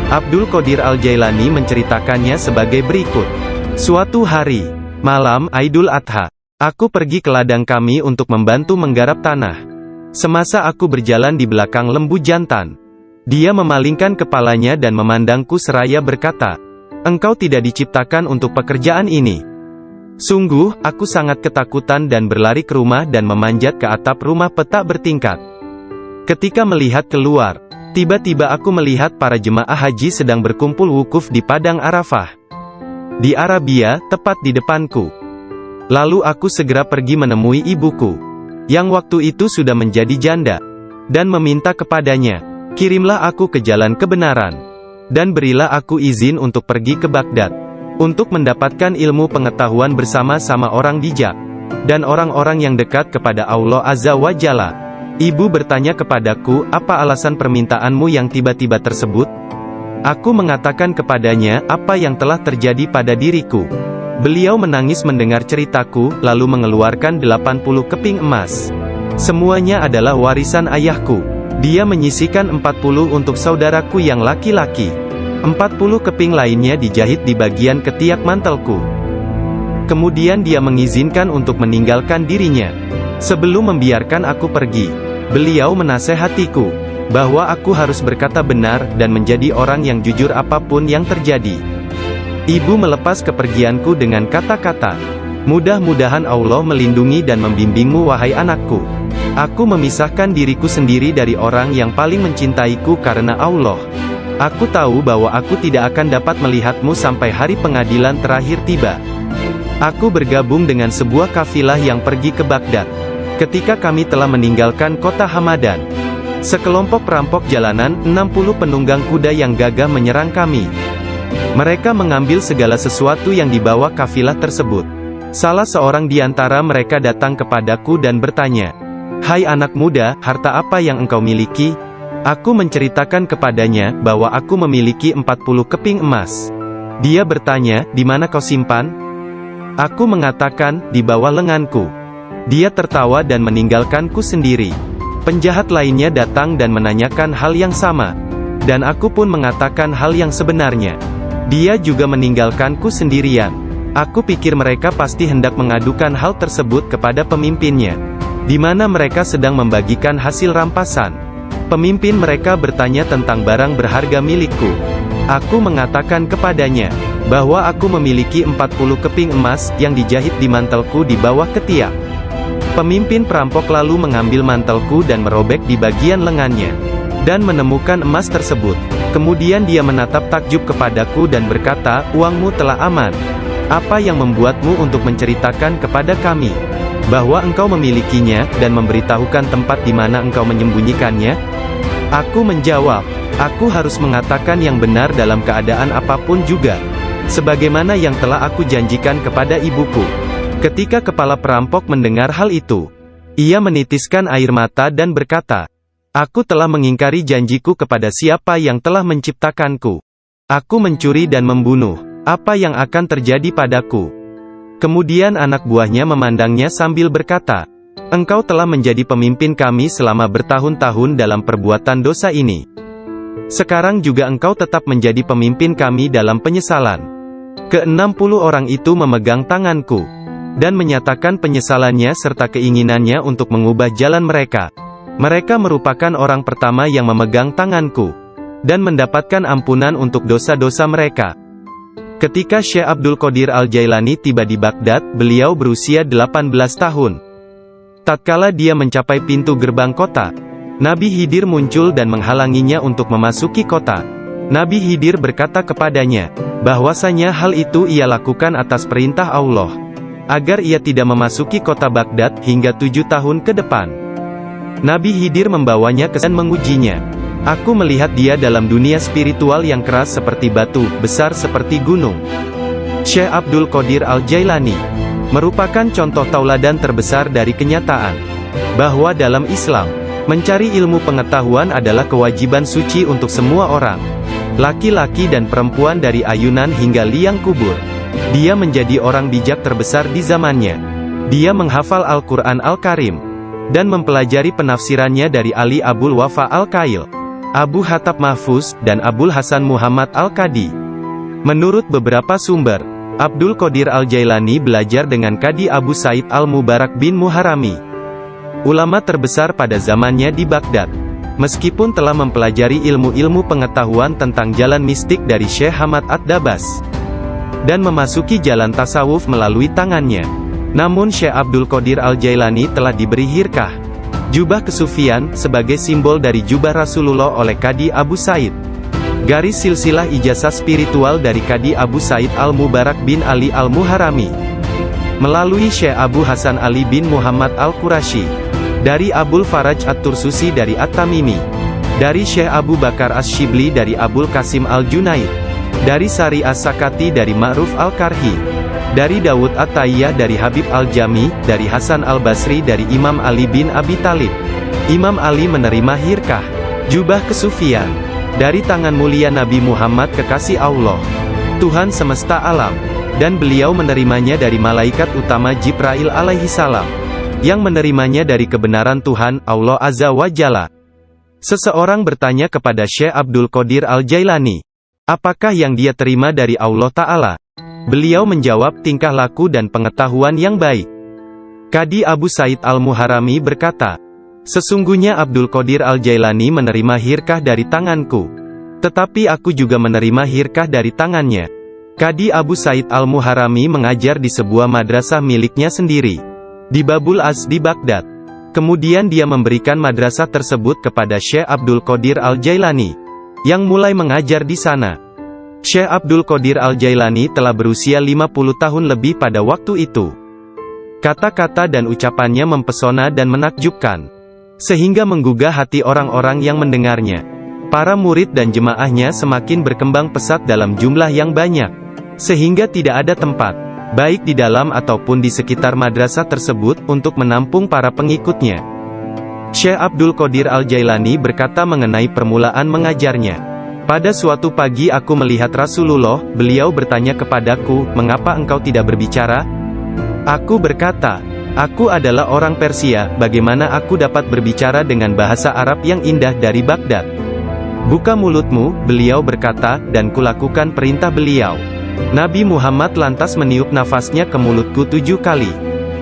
Abdul Qadir Al-Jailani menceritakannya sebagai berikut. Suatu hari, malam Aidul Adha, aku pergi ke ladang kami untuk membantu menggarap tanah. Semasa aku berjalan di belakang lembu jantan, dia memalingkan kepalanya dan memandangku seraya berkata, engkau tidak diciptakan untuk pekerjaan ini. Sungguh, aku sangat ketakutan dan berlari ke rumah dan memanjat ke atap rumah petak bertingkat. Ketika melihat keluar, tiba-tiba aku melihat para jemaah haji sedang berkumpul wukuf di Padang Arafah. Di Arabia, tepat di depanku. Lalu aku segera pergi menemui ibuku, yang waktu itu sudah menjadi janda, dan meminta kepadanya, kirimlah aku ke jalan kebenaran, dan berilah aku izin untuk pergi ke Baghdad, untuk mendapatkan ilmu pengetahuan bersama-sama orang bijak, dan orang-orang yang dekat kepada Allah Azza wa Jalla. Ibu bertanya kepadaku, apa alasan permintaanmu yang tiba-tiba tersebut? Aku mengatakan kepadanya, apa yang telah terjadi pada diriku. Beliau menangis mendengar ceritaku, lalu mengeluarkan 80 keping emas. Semuanya adalah warisan ayahku. Dia menyisihkan 40 untuk saudaraku yang laki-laki. 40 keping lainnya dijahit di bagian ketiak mantelku. Kemudian dia mengizinkan untuk meninggalkan dirinya. Sebelum membiarkan aku pergi, beliau menasehatiku, bahwa aku harus berkata benar, dan menjadi orang yang jujur apapun yang terjadi. Ibu melepas kepergianku dengan kata-kata, mudah-mudahan Allah melindungi dan membimbingmu wahai anakku. Aku memisahkan diriku sendiri dari orang yang paling mencintaiku karena Allah. Aku tahu bahwa aku tidak akan dapat melihatmu sampai hari pengadilan terakhir tiba. Aku bergabung dengan sebuah kafilah yang pergi ke Baghdad. Ketika kami telah meninggalkan kota Hamadan, sekelompok perampok jalanan, 60 penunggang kuda yang gagah menyerang kami. Mereka mengambil segala sesuatu yang dibawa kafilah tersebut. Salah seorang di antara mereka datang kepadaku dan bertanya, "Hai anak muda, harta apa yang engkau miliki?" Aku menceritakan kepadanya bahwa aku memiliki 40 keping emas. Dia bertanya, "Di mana kau simpan?" Aku mengatakan, "Di bawah lenganku." Dia tertawa dan meninggalkanku sendiri. Penjahat lainnya datang dan menanyakan hal yang sama. Dan aku pun mengatakan hal yang sebenarnya. Dia juga meninggalkanku sendirian. Aku pikir mereka pasti hendak mengadukan hal tersebut kepada pemimpinnya, di mana mereka sedang membagikan hasil rampasan. Pemimpin mereka bertanya tentang barang berharga milikku. Aku mengatakan kepadanya bahwa aku memiliki 40 keping emas yang dijahit di mantelku di bawah ketiak. Pemimpin perampok lalu mengambil mantelku dan merobek di bagian lengannya, dan menemukan emas tersebut. Kemudian dia menatap takjub kepadaku dan berkata, "Uangmu telah aman. Apa yang membuatmu untuk menceritakan kepada kami bahwa engkau memilikinya, dan memberitahukan tempat di mana engkau menyembunyikannya?" Aku menjawab, "Aku harus mengatakan yang benar dalam keadaan apapun juga, sebagaimana yang telah aku janjikan kepada ibuku." Ketika kepala perampok mendengar hal itu, ia menitiskan air mata dan berkata, "Aku telah mengingkari janjiku kepada siapa yang telah menciptakanku. Aku mencuri dan membunuh. Apa yang akan terjadi padaku?" Kemudian anak buahnya memandangnya sambil berkata, "Engkau telah menjadi pemimpin kami selama bertahun-tahun dalam perbuatan dosa ini. Sekarang juga engkau tetap menjadi pemimpin kami dalam penyesalan." Ke-60 orang itu memegang tanganku, dan menyatakan penyesalannya serta keinginannya untuk mengubah jalan mereka. Mereka merupakan orang pertama yang memegang tanganku, dan mendapatkan ampunan untuk dosa-dosa mereka. Ketika Syekh Abdul Qadir Al-Jailani tiba di Baghdad, beliau berusia 18 tahun. Tatkala dia mencapai pintu gerbang kota, Nabi Khidir muncul dan menghalanginya untuk memasuki kota. Nabi Khidir berkata kepadanya, bahwasanya hal itu ia lakukan atas perintah Allah, agar ia tidak memasuki kota Baghdad hingga 7 tahun ke depan. Nabi Khidir membawanya ke dan mengujinya. Aku melihat dia dalam dunia spiritual yang keras seperti batu, besar seperti gunung. Syekh Abdul Qadir Al-Jailani merupakan contoh tauladan terbesar dari kenyataan bahwa dalam Islam, mencari ilmu pengetahuan adalah kewajiban suci untuk semua orang, laki-laki dan perempuan dari ayunan hingga liang kubur. Dia menjadi orang bijak terbesar di zamannya. Dia menghafal Al-Quran Al-Karim, dan mempelajari penafsirannya dari Ali Abul Wafa Al-Kail, Abu Hatab Mahfuz, dan Abul Hasan Muhammad Al-Qadi. Menurut beberapa sumber, Abdul Qadir Al-Jailani belajar dengan Qadi Abu Said Al-Mubarak bin Muharrami, ulama terbesar pada zamannya di Baghdad. Meskipun telah mempelajari ilmu-ilmu pengetahuan tentang jalan mistik dari Syekh Hamad Ad-Dabas, dan memasuki jalan tasawuf melalui tangannya, namun Syekh Abdul Qadir Al-Jailani telah diberi hirkah, jubah kesufian, sebagai simbol dari jubah Rasulullah oleh Qadi Abu Said. Garis silsilah ijazah spiritual dari Qadi Abu Said Al-Mubarak bin Ali Al-Muharrami, melalui Syekh Abu Hasan Ali bin Muhammad Al-Qurashi, dari Abul Faraj At-Tursusi dari At-Tamimi, dari Syekh Abu Bakar As-Shibli dari Abul Qasim Al-Junaid, dari Sari As-Sakati dari Ma'ruf Al-Karhi, dari Dawud At-Tayyah dari Habib Al-Jami, dari Hasan Al-Basri dari Imam Ali bin Abi Talib. Imam Ali menerima hirkah, jubah kesufian, dari tangan mulia Nabi Muhammad kekasih Allah, Tuhan semesta alam, dan beliau menerimanya dari malaikat utama Jibril alaihi salam, yang menerimanya dari kebenaran Tuhan, Allah Azza wa Jalla. Seseorang bertanya kepada Syekh Abdul Qadir Al-Jailani, apakah yang dia terima dari Allah Ta'ala? Beliau menjawab, tingkah laku dan pengetahuan yang baik. Qadi Abu Said Al-Muharrami berkata, sesungguhnya Abdul Qadir Al-Jailani menerima hirkah dari tanganku, tetapi aku juga menerima hirkah dari tangannya. Qadi Abu Said Al-Muharrami mengajar di sebuah madrasah miliknya sendiri, di Babul Az di Baghdad. Kemudian dia memberikan madrasah tersebut kepada Syekh Abdul Qadir Al-Jailani, yang mulai mengajar di sana. Syekh Abdul Qadir Al-Jailani telah berusia 50 tahun lebih pada waktu itu. Kata-kata dan ucapannya mempesona dan menakjubkan, sehingga menggugah hati orang-orang yang mendengarnya. Para murid dan jemaahnya semakin berkembang pesat dalam jumlah yang banyak, sehingga tidak ada tempat, baik di dalam ataupun di sekitar madrasah tersebut, untuk menampung para pengikutnya. Syekh Abdul Qadir Al-Jailani berkata mengenai permulaan mengajarnya. Pada suatu pagi aku melihat Rasulullah, beliau bertanya kepadaku, "Mengapa engkau tidak berbicara?" Aku berkata, "Aku adalah orang Persia, bagaimana aku dapat berbicara dengan bahasa Arab yang indah dari Baghdad?" "Buka mulutmu," beliau berkata, dan kulakukan perintah beliau. Nabi Muhammad lantas meniup nafasnya ke mulutku 7 kali.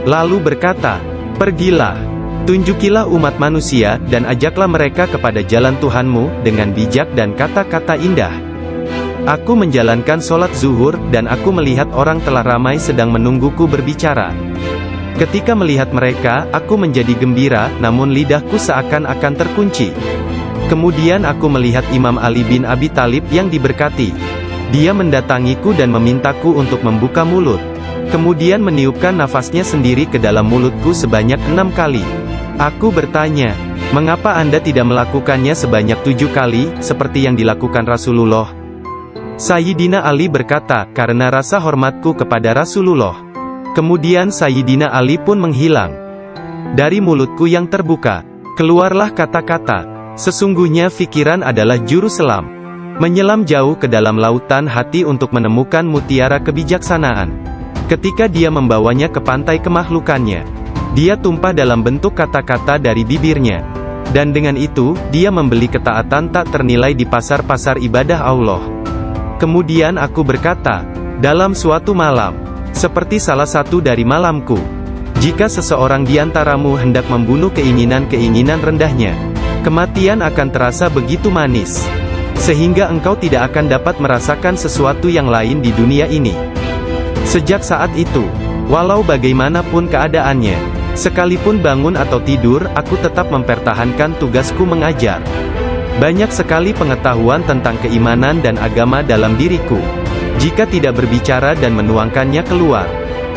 Lalu berkata, "Pergilah. Tunjukilah umat manusia, dan ajaklah mereka kepada jalan Tuhanmu, dengan bijak dan kata-kata indah." Aku menjalankan sholat zuhur, dan aku melihat orang telah ramai sedang menungguku berbicara. Ketika melihat mereka, aku menjadi gembira, namun lidahku seakan-akan terkunci. Kemudian aku melihat Imam Ali bin Abi Thalib yang diberkati. Dia mendatangiku dan memintaku untuk membuka mulut. Kemudian meniupkan nafasnya sendiri ke dalam mulutku sebanyak 6 kali. Aku bertanya, "Mengapa Anda tidak melakukannya sebanyak 7 kali, seperti yang dilakukan Rasulullah?" Sayyidina Ali berkata, "Karena rasa hormatku kepada Rasulullah." Kemudian Sayyidina Ali pun menghilang. Dari mulutku yang terbuka, keluarlah kata-kata, "Sesungguhnya fikiran adalah juru selam. Menyelam jauh ke dalam lautan hati untuk menemukan mutiara kebijaksanaan. Ketika dia membawanya ke pantai kemakhlukannya, dia tumpah dalam bentuk kata-kata dari bibirnya. Dan dengan itu, dia membeli ketaatan tak ternilai di pasar-pasar ibadah Allah." Kemudian aku berkata, "Dalam suatu malam, seperti salah satu dari malamku, jika seseorang di antaramu hendak membunuh keinginan-keinginan rendahnya, kematian akan terasa begitu manis, sehingga engkau tidak akan dapat merasakan sesuatu yang lain di dunia ini. Sejak saat itu, walau bagaimanapun keadaannya, sekalipun bangun atau tidur, aku tetap mempertahankan tugasku mengajar. Banyak sekali pengetahuan tentang keimanan dan agama dalam diriku. Jika tidak berbicara dan menuangkannya keluar,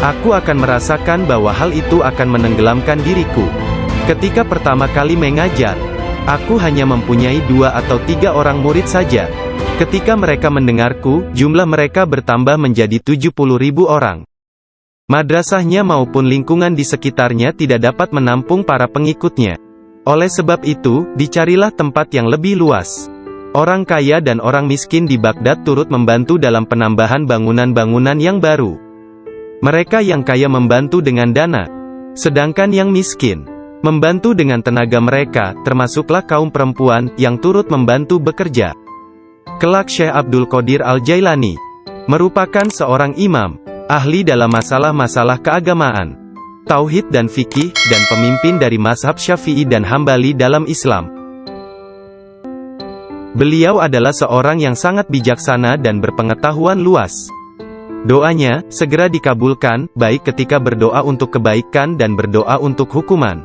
aku akan merasakan bahwa hal itu akan menenggelamkan diriku. Ketika pertama kali mengajar, aku hanya mempunyai 2 atau 3 orang murid saja. Ketika mereka mendengarku, jumlah mereka bertambah menjadi 70.000 orang. Madrasahnya maupun lingkungan di sekitarnya tidak dapat menampung para pengikutnya. Oleh sebab itu, dicarilah tempat yang lebih luas. Orang kaya dan orang miskin di Baghdad turut membantu dalam penambahan bangunan-bangunan yang baru. Mereka yang kaya membantu dengan dana, sedangkan yang miskin membantu dengan tenaga mereka, termasuklah kaum perempuan, yang turut membantu bekerja. Kelak Syekh Abdul Qadir Al-Jailani merupakan seorang imam, ahli dalam masalah-masalah keagamaan, tauhid dan fikih, dan pemimpin dari mazhab Syafi'i dan Hambali dalam Islam. Beliau adalah seorang yang sangat bijaksana dan berpengetahuan luas. Doanya segera dikabulkan, baik ketika berdoa untuk kebaikan dan berdoa untuk hukuman.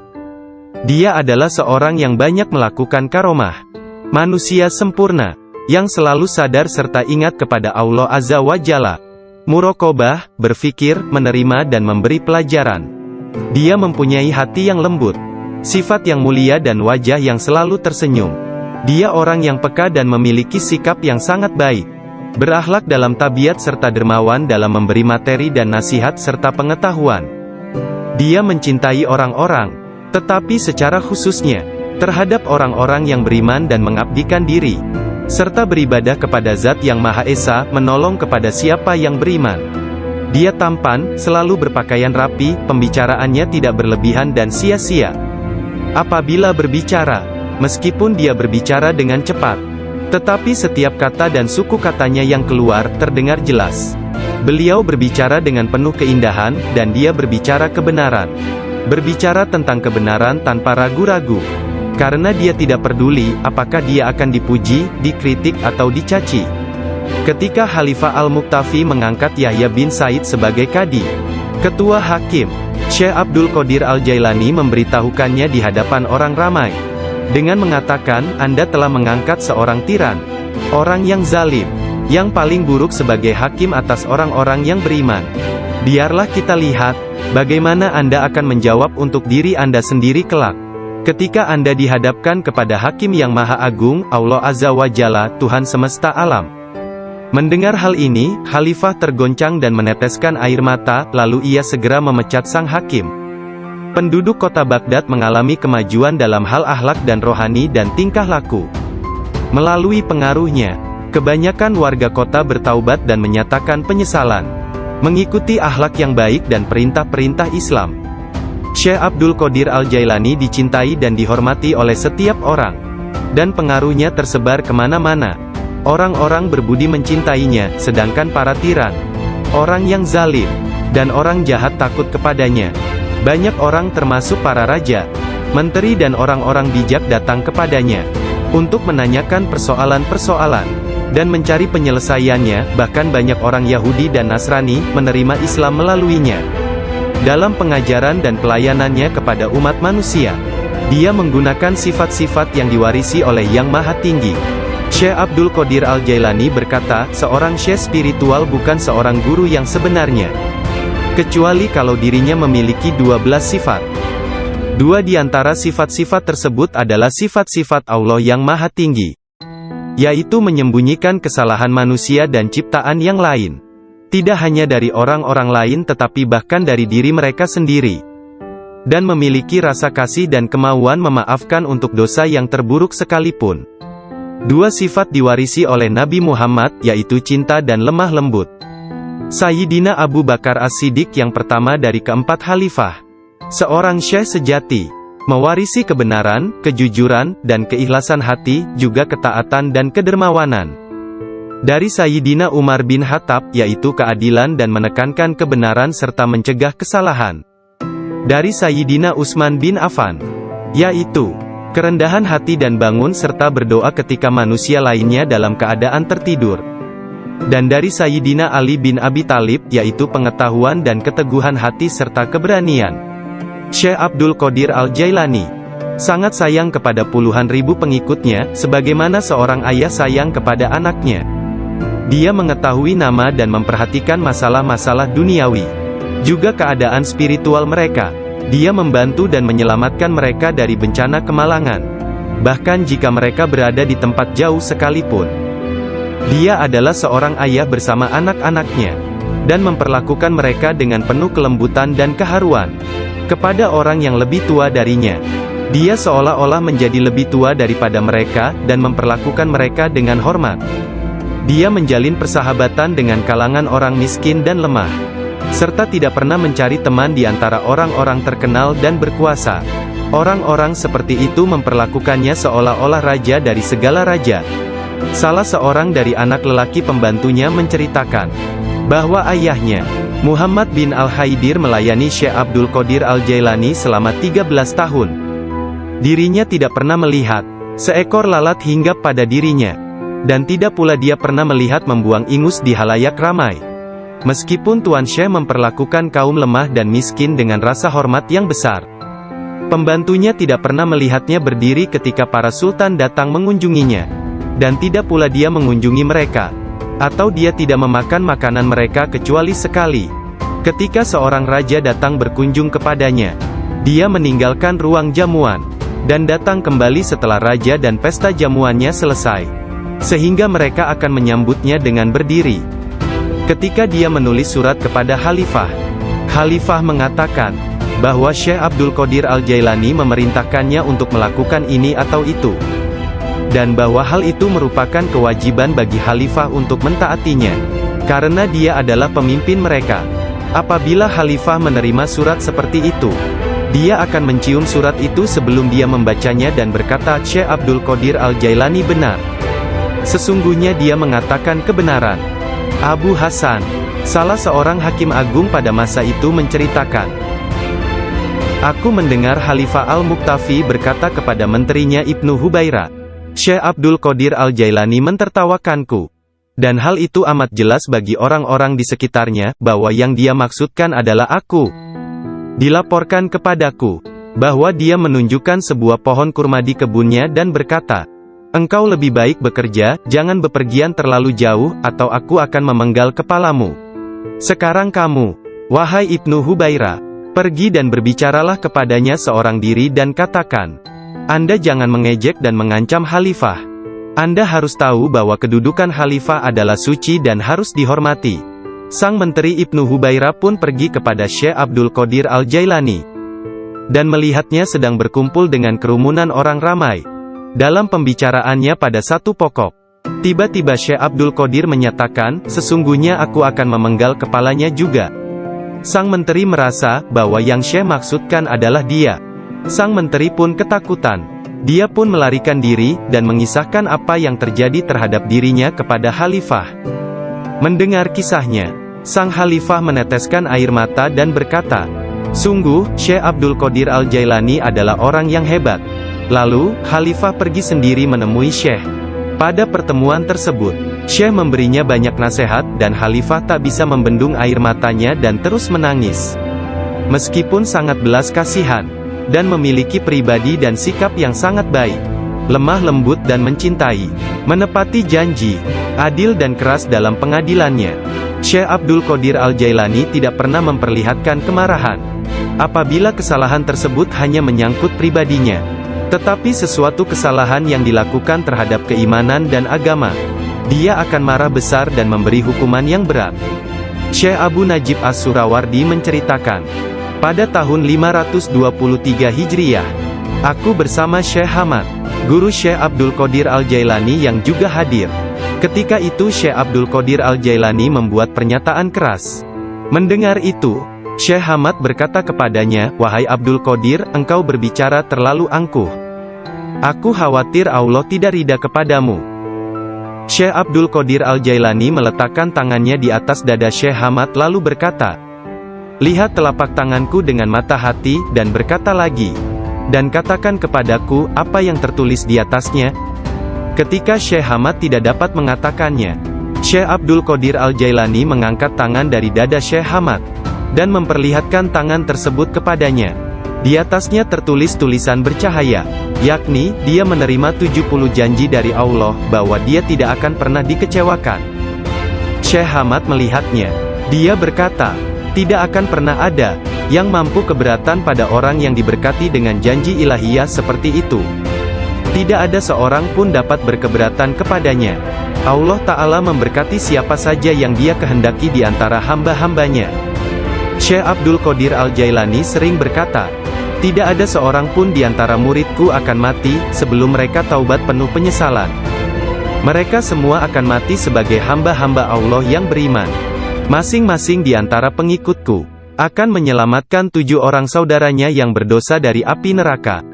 Dia adalah seorang yang banyak melakukan karomah. Manusia sempurna, yang selalu sadar serta ingat kepada Allah Azza wa Jalla. Muraqabah, berfikir, menerima dan memberi pelajaran. Dia mempunyai hati yang lembut, sifat yang mulia dan wajah yang selalu tersenyum. Dia orang yang peka dan memiliki sikap yang sangat baik. Berakhlak dalam tabiat serta dermawan dalam memberi materi dan nasihat serta pengetahuan. Dia mencintai orang-orang, tetapi secara khususnya, terhadap orang-orang yang beriman dan mengabdikan diri, serta beribadah kepada Zat yang Maha Esa, menolong kepada siapa yang beriman. Dia tampan, selalu berpakaian rapi, pembicaraannya tidak berlebihan dan sia-sia. Apabila berbicara, meskipun dia berbicara dengan cepat, tetapi setiap kata dan suku katanya yang keluar, terdengar jelas. Beliau berbicara dengan penuh keindahan, dan dia berbicara kebenaran. Berbicara tentang kebenaran tanpa ragu-ragu. Karena dia tidak peduli, apakah dia akan dipuji, dikritik atau dicaci. Ketika Khalifah Al-Muqtafi mengangkat Yahya bin Said sebagai kadi, ketua hakim, Syekh Abdul Qadir Al-Jailani memberitahukannya di hadapan orang ramai, dengan mengatakan, "Anda telah mengangkat seorang tiran, orang yang zalim, yang paling buruk sebagai hakim atas orang-orang yang beriman. Biarlah kita lihat, bagaimana Anda akan menjawab untuk diri Anda sendiri kelak. Ketika Anda dihadapkan kepada Hakim yang Maha Agung, Allah Azza wa Jalla, Tuhan semesta alam. Mendengar hal ini, Khalifah tergoncang dan meneteskan air mata, lalu ia segera memecat sang hakim. Penduduk kota Baghdad mengalami kemajuan dalam hal akhlak dan rohani dan tingkah laku. Melalui pengaruhnya, kebanyakan warga kota bertaubat dan menyatakan penyesalan, mengikuti akhlak yang baik dan perintah-perintah Islam. Syekh Abdul Qadir Al-Jailani dicintai dan dihormati oleh setiap orang, dan pengaruhnya tersebar kemana-mana. Orang-orang berbudi mencintainya, sedangkan para tiran, orang yang zalim, dan orang jahat takut kepadanya. Banyak orang termasuk para raja, menteri dan orang-orang bijak datang kepadanya, untuk menanyakan persoalan-persoalan, dan mencari penyelesaiannya. Bahkan banyak orang Yahudi dan Nasrani, menerima Islam melaluinya. Dalam pengajaran dan pelayanannya kepada umat manusia, dia menggunakan sifat-sifat yang diwarisi oleh Yang Maha Tinggi. Syekh Abdul Qadir Al-Jailani berkata, seorang syekh spiritual bukan seorang guru yang sebenarnya, kecuali kalau dirinya memiliki 12 sifat. Dua di antara sifat-sifat tersebut adalah sifat-sifat Allah yang Maha Tinggi, yaitu menyembunyikan kesalahan manusia dan ciptaan yang lain. Tidak hanya dari orang-orang lain tetapi bahkan dari diri mereka sendiri. Dan memiliki rasa kasih dan kemauan memaafkan untuk dosa yang terburuk sekalipun. Dua sifat diwarisi oleh Nabi Muhammad, yaitu cinta dan lemah lembut. Sayyidina Abu Bakar As-Siddiq yang pertama dari keempat khalifah, seorang syekh sejati, mewarisi kebenaran, kejujuran, dan keikhlasan hati, juga ketaatan dan kedermawanan. Dari Sayyidina Umar bin Khattab, yaitu keadilan dan menekankan kebenaran serta mencegah kesalahan. Dari Sayyidina Utsman bin Affan, yaitu kerendahan hati dan bangun serta berdoa ketika manusia lainnya dalam keadaan tertidur. Dan dari Sayyidina Ali bin Abi Thalib, yaitu pengetahuan dan keteguhan hati serta keberanian. Syekh Abdul Qadir Al-Jailani sangat sayang kepada puluhan ribu pengikutnya, sebagaimana seorang ayah sayang kepada anaknya. Dia mengetahui nama dan memperhatikan masalah-masalah duniawi, juga keadaan spiritual mereka. Dia membantu dan menyelamatkan mereka dari bencana kemalangan, bahkan jika mereka berada di tempat jauh sekalipun. Dia adalah seorang ayah bersama anak-anaknya, dan memperlakukan mereka dengan penuh kelembutan dan keharuan. Kepada orang yang lebih tua darinya, dia seolah-olah menjadi lebih tua daripada mereka, dan memperlakukan mereka dengan hormat. Dia menjalin persahabatan dengan kalangan orang miskin dan lemah, serta tidak pernah mencari teman di antara orang-orang terkenal dan berkuasa. Orang-orang seperti itu memperlakukannya seolah-olah raja dari segala raja. Salah seorang dari anak lelaki pembantunya menceritakan, bahwa ayahnya, Muhammad bin Al-Haidir, melayani Syekh Abdul Qadir Al-Jailani selama 13 tahun. Dirinya tidak pernah melihat seekor lalat hinggap pada dirinya, dan tidak pula dia pernah melihat membuang ingus di halayak ramai. Meskipun Tuan Syekh memperlakukan kaum lemah dan miskin dengan rasa hormat yang besar, pembantunya tidak pernah melihatnya berdiri ketika para sultan datang mengunjunginya, dan tidak pula dia mengunjungi mereka, atau dia tidak memakan makanan mereka kecuali sekali. Ketika seorang raja datang berkunjung kepadanya, dia meninggalkan ruang jamuan, dan datang kembali setelah raja dan pesta jamuannya selesai, sehingga mereka akan menyambutnya dengan berdiri. Ketika dia menulis surat kepada khalifah, khalifah mengatakan, bahwa Syekh Abdul Qadir Al-Jailani memerintahkannya untuk melakukan ini atau itu, dan bahwa hal itu merupakan kewajiban bagi khalifah untuk mentaatinya, karena dia adalah pemimpin mereka. Apabila khalifah menerima surat seperti itu, dia akan mencium surat itu sebelum dia membacanya dan berkata, Syekh Abdul Qadir Al-Jailani benar. Sesungguhnya dia mengatakan kebenaran. Abu Hasan, salah seorang hakim agung pada masa itu menceritakan, aku mendengar Khalifah Al-Muqtafi berkata kepada menterinya Ibnu Hubairah, Syekh Abdul Qadir Al-Jailani mentertawakanku. Dan hal itu amat jelas bagi orang-orang di sekitarnya, bahwa yang dia maksudkan adalah aku. Dilaporkan kepadaku, bahwa dia menunjukkan sebuah pohon kurma di kebunnya dan berkata, Engkau lebih baik bekerja, jangan bepergian terlalu jauh, atau aku akan memenggal kepalamu. Sekarang kamu, wahai Ibnu Hubairah, pergi dan berbicaralah kepadanya seorang diri dan katakan, Anda jangan mengejek dan mengancam khalifah. Anda harus tahu bahwa kedudukan khalifah adalah suci dan harus dihormati. Sang Menteri Ibnu Hubairah pun pergi kepada Syekh Abdul Qadir Al-Jailani, dan melihatnya sedang berkumpul dengan kerumunan orang ramai. Dalam pembicaraannya pada satu pokok, tiba-tiba Syekh Abdul Qadir menyatakan, sesungguhnya aku akan memenggal kepalanya juga. Sang menteri merasa bahwa yang Syekh maksudkan adalah dia. Sang menteri pun ketakutan. Dia pun melarikan diri, dan mengisahkan apa yang terjadi terhadap dirinya kepada khalifah. Mendengar kisahnya, sang khalifah meneteskan air mata dan berkata, sungguh, Syekh Abdul Qadir Al-Jailani adalah orang yang hebat. Lalu, khalifah pergi sendiri menemui Syekh. Pada pertemuan tersebut, Syekh memberinya banyak nasihat, dan khalifah tak bisa membendung air matanya dan terus menangis. Meskipun sangat belas kasihan, dan memiliki pribadi dan sikap yang sangat baik, lemah lembut dan mencintai, menepati janji, adil dan keras dalam pengadilannya, Syekh Abdul Qadir Al-Jailani tidak pernah memperlihatkan kemarahan. Apabila kesalahan tersebut hanya menyangkut pribadinya, tetapi sesuatu kesalahan yang dilakukan terhadap keimanan dan agama, dia akan marah besar dan memberi hukuman yang berat. Syekh Abu Najib As-Surawardi menceritakan, pada tahun 523 Hijriah, aku bersama Syekh Hamad, guru Syekh Abdul Qadir Al-Jailani yang juga hadir. Ketika itu Syekh Abdul Qadir Al-Jailani membuat pernyataan keras. Mendengar itu, Syekh Hamad berkata kepadanya, wahai Abdul Qadir, engkau berbicara terlalu angkuh. Aku khawatir Allah tidak ridha kepadamu. Syekh Abdul Qadir Al-Jailani meletakkan tangannya di atas dada Syekh Hamad lalu berkata, lihat telapak tanganku dengan mata hati, dan berkata lagi, dan katakan kepadaku, apa yang tertulis di atasnya? Ketika Syekh Hamad tidak dapat mengatakannya, Syekh Abdul Qadir Al-Jailani mengangkat tangan dari dada Syekh Hamad, dan memperlihatkan tangan tersebut kepadanya. Di atasnya tertulis tulisan bercahaya, yakni, dia menerima 70 janji dari Allah, bahwa dia tidak akan pernah dikecewakan. Syekh Hamad melihatnya. Dia berkata, tidak akan pernah ada yang mampu keberatan pada orang yang diberkati dengan janji ilahiyah seperti itu. Tidak ada seorang pun dapat berkeberatan kepadanya. Allah Ta'ala memberkati siapa saja yang dia kehendaki di antara hamba-hambanya. Syekh Abdul Qadir Al-Jailani sering berkata, tidak ada seorang pun di antara muridku akan mati, sebelum mereka taubat penuh penyesalan. Mereka semua akan mati sebagai hamba-hamba Allah yang beriman. Masing-masing di antara pengikutku akan menyelamatkan 7 orang saudaranya yang berdosa dari api neraka.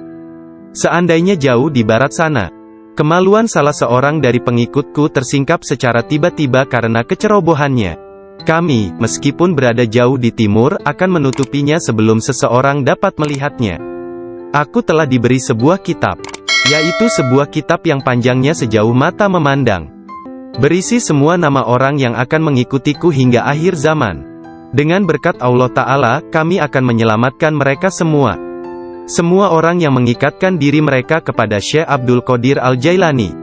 Seandainya jauh di barat sana, kemaluan salah seorang dari pengikutku tersingkap secara tiba-tiba karena kecerobohannya, kami, meskipun berada jauh di timur, akan menutupinya sebelum seseorang dapat melihatnya. Aku telah diberi sebuah kitab, yaitu sebuah kitab yang panjangnya sejauh mata memandang, berisi semua nama orang yang akan mengikutiku hingga akhir zaman. Dengan berkat Allah Ta'ala, kami akan menyelamatkan mereka semua. Semua orang yang mengikatkan diri mereka kepada Syekh Abdul Qadir Al-Jailani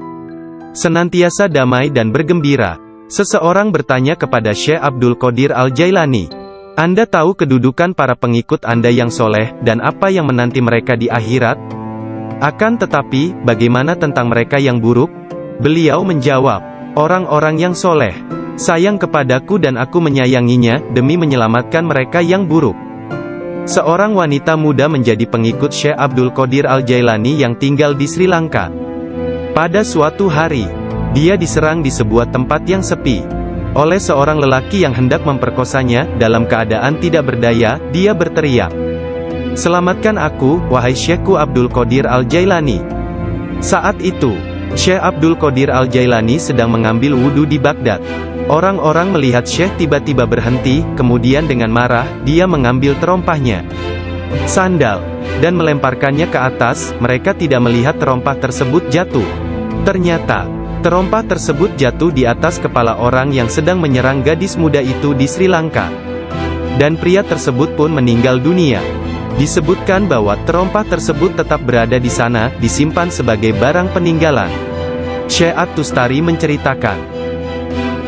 senantiasa damai dan bergembira. Seseorang bertanya kepada Syekh Abdul Qadir Al-Jailani, Anda tahu kedudukan para pengikut Anda yang soleh, dan apa yang menanti mereka di akhirat? Akan tetapi, bagaimana tentang mereka yang buruk? Beliau menjawab, orang-orang yang soleh sayang kepadaku dan aku menyayanginya, demi menyelamatkan mereka yang buruk. Seorang wanita muda menjadi pengikut Syekh Abdul Qadir Al-Jailani yang tinggal di Sri Lanka. Pada suatu hari, dia diserang di sebuah tempat yang sepi oleh seorang lelaki yang hendak memperkosanya. Dalam keadaan tidak berdaya, dia berteriak, selamatkan aku, wahai Syekhku Abdul Qadir Al-Jailani. Saat itu, Syekh Abdul Qadir Al-Jailani sedang mengambil wudhu di Baghdad. Orang-orang melihat Syekh tiba-tiba berhenti, kemudian dengan marah, dia mengambil terompahnya, sandal, dan melemparkannya ke atas. Mereka tidak melihat terompah tersebut jatuh. Ternyata, terompah tersebut jatuh di atas kepala orang yang sedang menyerang gadis muda itu di Sri Lanka. Dan pria tersebut pun meninggal dunia. Disebutkan bahwa terompah tersebut tetap berada di sana, disimpan sebagai barang peninggalan. Syekh At-Tustari menceritakan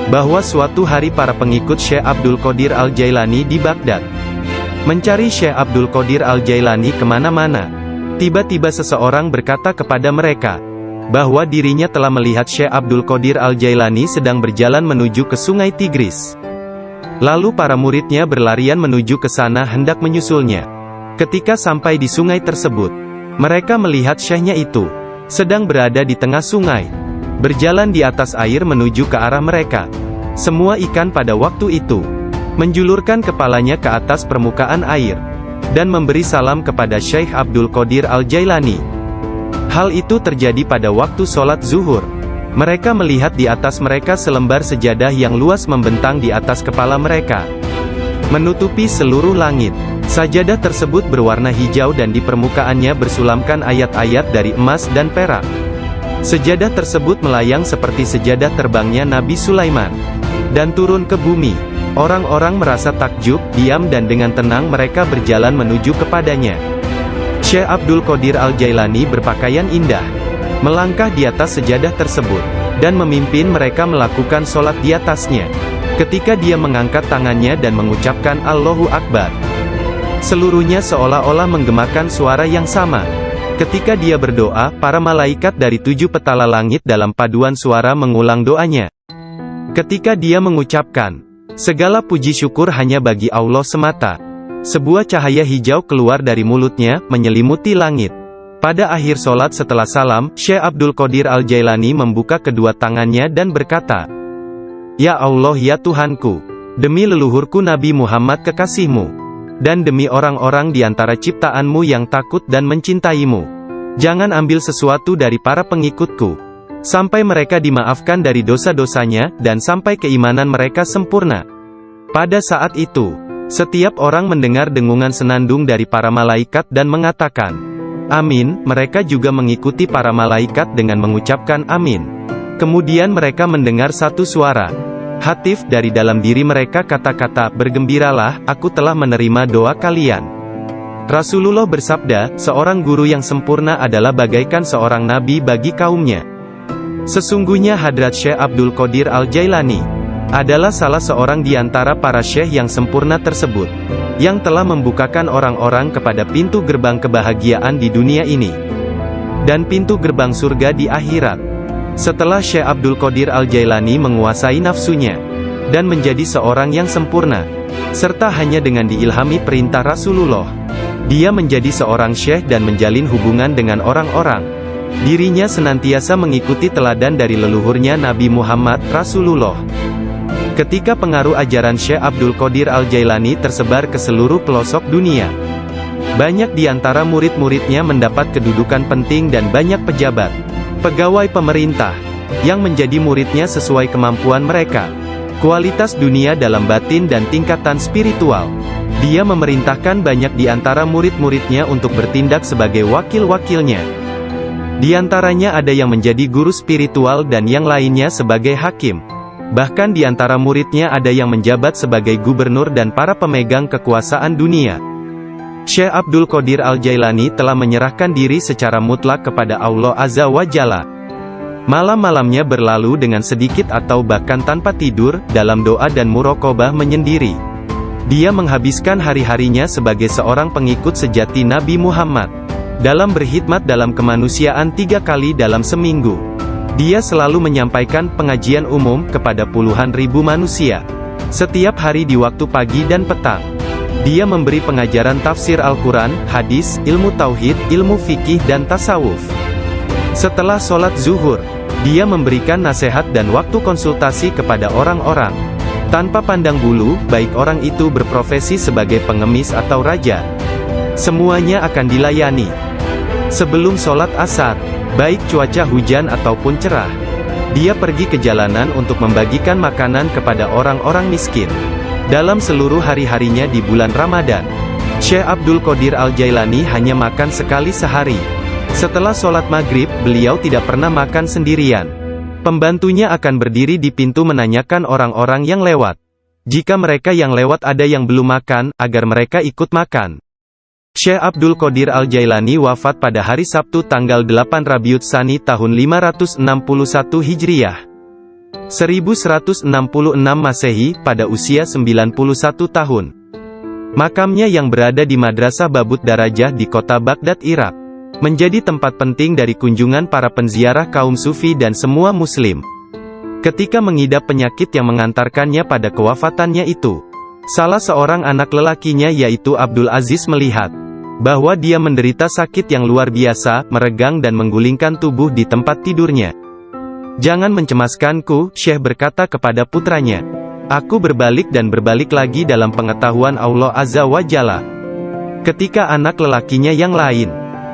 bahwa suatu hari para pengikut Syekh Abdul Qadir Al-Jailani di Baghdad mencari Syekh Abdul Qadir Al-Jailani kemana-mana. Tiba-tiba seseorang berkata kepada mereka bahwa dirinya telah melihat Syekh Abdul Qadir Al-Jailani sedang berjalan menuju ke Sungai Tigris. Lalu para muridnya berlarian menuju ke sana hendak menyusulnya. Ketika sampai di sungai tersebut, mereka melihat syekhnya itu sedang berada di tengah sungai, berjalan di atas air menuju ke arah mereka. Semua ikan pada waktu itu menjulurkan kepalanya ke atas permukaan air dan memberi salam kepada Syekh Abdul Qadir Al-Jailani. Hal itu terjadi pada waktu sholat zuhur. Mereka melihat di atas mereka selembar sejadah yang luas membentang di atas kepala mereka, menutupi seluruh langit. Sajadah tersebut berwarna hijau dan di permukaannya bersulamkan ayat-ayat dari emas dan perak. Sejadah tersebut melayang seperti sejadah terbangnya Nabi Sulaiman dan turun ke bumi. Orang-orang merasa takjub, diam dan dengan tenang mereka berjalan menuju kepadanya. Syekh Abdul Qadir Al-Jailani berpakaian indah, melangkah di atas sejadah tersebut, dan memimpin mereka melakukan sholat di atasnya. Ketika dia mengangkat tangannya dan mengucapkan Allahu Akbar, seluruhnya seolah-olah menggemakan suara yang sama. Ketika dia berdoa, para malaikat dari 7 petala langit dalam paduan suara mengulang doanya. Ketika dia mengucapkan, segala puji syukur hanya bagi Allah semata, sebuah cahaya hijau keluar dari mulutnya, menyelimuti langit. Pada akhir sholat setelah salam, Syekh Abdul Qadir Al-Jailani membuka kedua tangannya dan berkata, Ya Allah ya Tuhanku, demi leluhurku Nabi Muhammad kekasihmu, dan demi orang-orang di antara ciptaanmu yang takut dan mencintaimu, jangan ambil sesuatu dari para pengikutku, sampai mereka dimaafkan dari dosa-dosanya, dan sampai keimanan mereka sempurna. Pada saat itu, setiap orang mendengar dengungan senandung dari para malaikat dan mengatakan, Amin. Mereka juga mengikuti para malaikat dengan mengucapkan Amin. Kemudian mereka mendengar satu suara hatif dari dalam diri mereka, kata-kata, bergembiralah, aku telah menerima doa kalian. Rasulullah bersabda, seorang guru yang sempurna adalah bagaikan seorang nabi bagi kaumnya. Sesungguhnya Hadrat Syekh Abdul Qadir Al-Jailani adalah salah seorang di antara para syekh yang sempurna tersebut, yang telah membukakan orang-orang kepada pintu gerbang kebahagiaan di dunia ini, dan pintu gerbang surga di akhirat. Setelah Syekh Abdul Qadir Al-Jailani menguasai nafsunya, dan menjadi seorang yang sempurna, serta hanya dengan diilhami perintah Rasulullah, dia menjadi seorang syekh dan menjalin hubungan dengan orang-orang. Dirinya senantiasa mengikuti teladan dari leluhurnya Nabi Muhammad, Rasulullah. Ketika pengaruh ajaran Syekh Abdul Qadir Al-Jailani tersebar ke seluruh pelosok dunia, banyak di antara murid-muridnya mendapat kedudukan penting dan banyak pejabat, pegawai pemerintah, yang menjadi muridnya sesuai kemampuan mereka, kualitas dunia dalam batin dan tingkatan spiritual. Dia memerintahkan banyak di antara murid-muridnya untuk bertindak sebagai wakil-wakilnya. Di antaranya ada yang menjadi guru spiritual dan yang lainnya sebagai hakim. Bahkan di antara muridnya ada yang menjabat sebagai gubernur dan para pemegang kekuasaan dunia. Syekh Abdul Qadir Al-Jailani telah menyerahkan diri secara mutlak kepada Allah Azza wa Jalla. Malam-malamnya berlalu dengan sedikit atau bahkan tanpa tidur, dalam doa dan muraqabah menyendiri. Dia menghabiskan hari-harinya sebagai seorang pengikut sejati Nabi Muhammad, dalam berkhidmat dalam kemanusiaan 3 kali dalam seminggu. Dia selalu menyampaikan pengajian umum kepada puluhan ribu manusia, setiap hari di waktu pagi dan petang. Dia memberi pengajaran tafsir Al-Quran, hadis, ilmu tauhid, ilmu fikih dan tasawuf. Setelah sholat zuhur, dia memberikan nasihat dan waktu konsultasi kepada orang-orang, tanpa pandang bulu, baik orang itu berprofesi sebagai pengemis atau raja. Semuanya akan dilayani. Sebelum sholat asar, baik cuaca hujan ataupun cerah, dia pergi ke jalanan untuk membagikan makanan kepada orang-orang miskin. Dalam seluruh hari-harinya di bulan Ramadan, Syekh Abdul Qadir Al-Jailani hanya makan sekali sehari. Setelah sholat maghrib, beliau tidak pernah makan sendirian. Pembantunya akan berdiri di pintu menanyakan orang-orang yang lewat. Jika mereka yang lewat ada yang belum makan, agar mereka ikut makan. Syekh Abdul Qadir Al-Jailani wafat pada hari Sabtu tanggal 8 Rabiul Tsani tahun 561 Hijriah. 1166 Masehi, pada usia 91 tahun. Makamnya yang berada di Madrasah Babut Darajah di kota Baghdad, Irak, menjadi tempat penting dari kunjungan para penziarah kaum sufi dan semua muslim. Ketika mengidap penyakit yang mengantarkannya pada kewafatannya itu, salah seorang anak lelakinya yaitu Abdul Aziz melihat bahwa dia menderita sakit yang luar biasa, meregang dan menggulingkan tubuh di tempat tidurnya. "Jangan mencemaskanku," Syekh berkata kepada putranya. "Aku berbalik dan berbalik lagi dalam pengetahuan Allah Azza wa Jalla." Ketika anak lelakinya yang lain,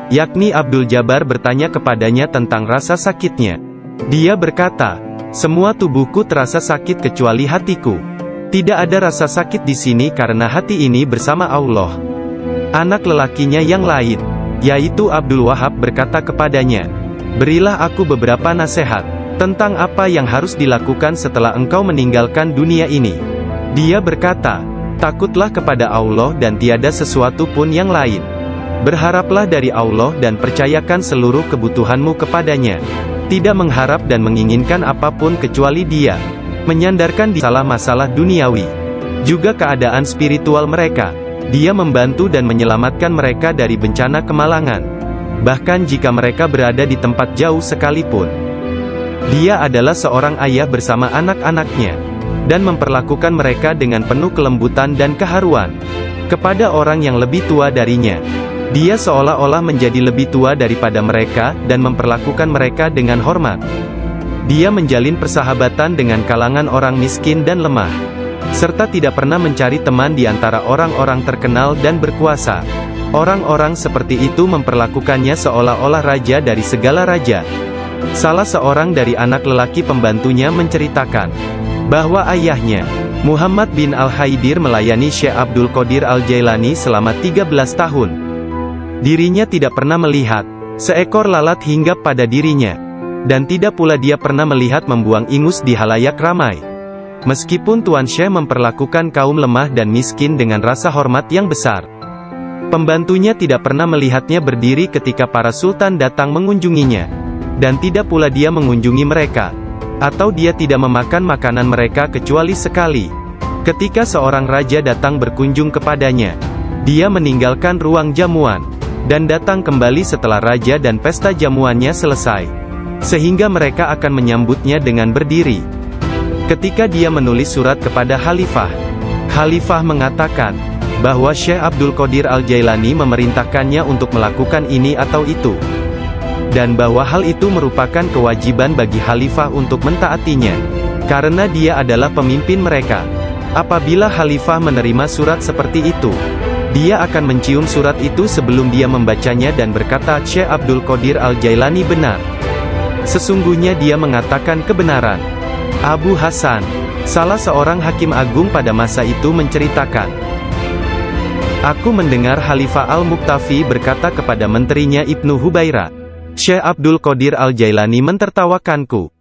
yakni Abdul Jabbar, bertanya kepadanya tentang rasa sakitnya, dia berkata, "Semua tubuhku terasa sakit kecuali hatiku. Tidak ada rasa sakit di sini karena hati ini bersama Allah." Anak lelakinya yang lain, yaitu Abdul Wahab, berkata kepadanya, "Berilah aku beberapa nasihat tentang apa yang harus dilakukan setelah engkau meninggalkan dunia ini." Dia berkata, "Takutlah kepada Allah dan tiada sesuatu pun yang lain. Berharaplah dari Allah dan percayakan seluruh kebutuhanmu kepadanya. Tidak mengharap dan menginginkan apapun kecuali Dia. Menyandarkan di masalah duniawi, juga keadaan spiritual mereka. Dia membantu dan menyelamatkan mereka dari bencana kemalangan. Bahkan jika mereka berada di tempat jauh sekalipun. Dia adalah seorang ayah bersama anak-anaknya, dan memperlakukan mereka dengan penuh kelembutan dan keharuan. Kepada orang yang lebih tua darinya, dia seolah-olah menjadi lebih tua daripada mereka, dan memperlakukan mereka dengan hormat. Dia menjalin persahabatan dengan kalangan orang miskin dan lemah, serta tidak pernah mencari teman di antara orang-orang terkenal dan berkuasa. Orang-orang seperti itu memperlakukannya seolah-olah raja dari segala raja." Salah seorang dari anak lelaki pembantunya menceritakan bahwa ayahnya, Muhammad bin Al-Haidir, melayani Syekh Abdul Qadir Al-Jailani selama 13 tahun. Dirinya tidak pernah melihat seekor lalat hinggap pada dirinya, dan tidak pula dia pernah melihat membuang ingus di halayak ramai. Meskipun Tuan Syekh memperlakukan kaum lemah dan miskin dengan rasa hormat yang besar, pembantunya tidak pernah melihatnya berdiri ketika para sultan datang mengunjunginya, dan tidak pula dia mengunjungi mereka, atau dia tidak memakan makanan mereka kecuali sekali. Ketika seorang raja datang berkunjung kepadanya, dia meninggalkan ruang jamuan, dan datang kembali setelah raja dan pesta jamuannya selesai, sehingga mereka akan menyambutnya dengan berdiri. Ketika dia menulis surat kepada Khalifah, Khalifah mengatakan bahwa Syekh Abdul Qadir Al-Jailani memerintahkannya untuk melakukan ini atau itu, dan bahwa hal itu merupakan kewajiban bagi Khalifah untuk mentaatinya, karena dia adalah pemimpin mereka. Apabila Khalifah menerima surat seperti itu, dia akan mencium surat itu sebelum dia membacanya dan berkata, "Syekh Abdul Qadir Al-Jailani benar. Sesungguhnya dia mengatakan kebenaran." Abu Hasan, salah seorang hakim agung pada masa itu, menceritakan, "Aku mendengar Khalifah Al-Muqtafi berkata kepada menterinya Ibnu Hubairah, 'Syekh Abdul Qadir Al-Jailani mentertawakanku.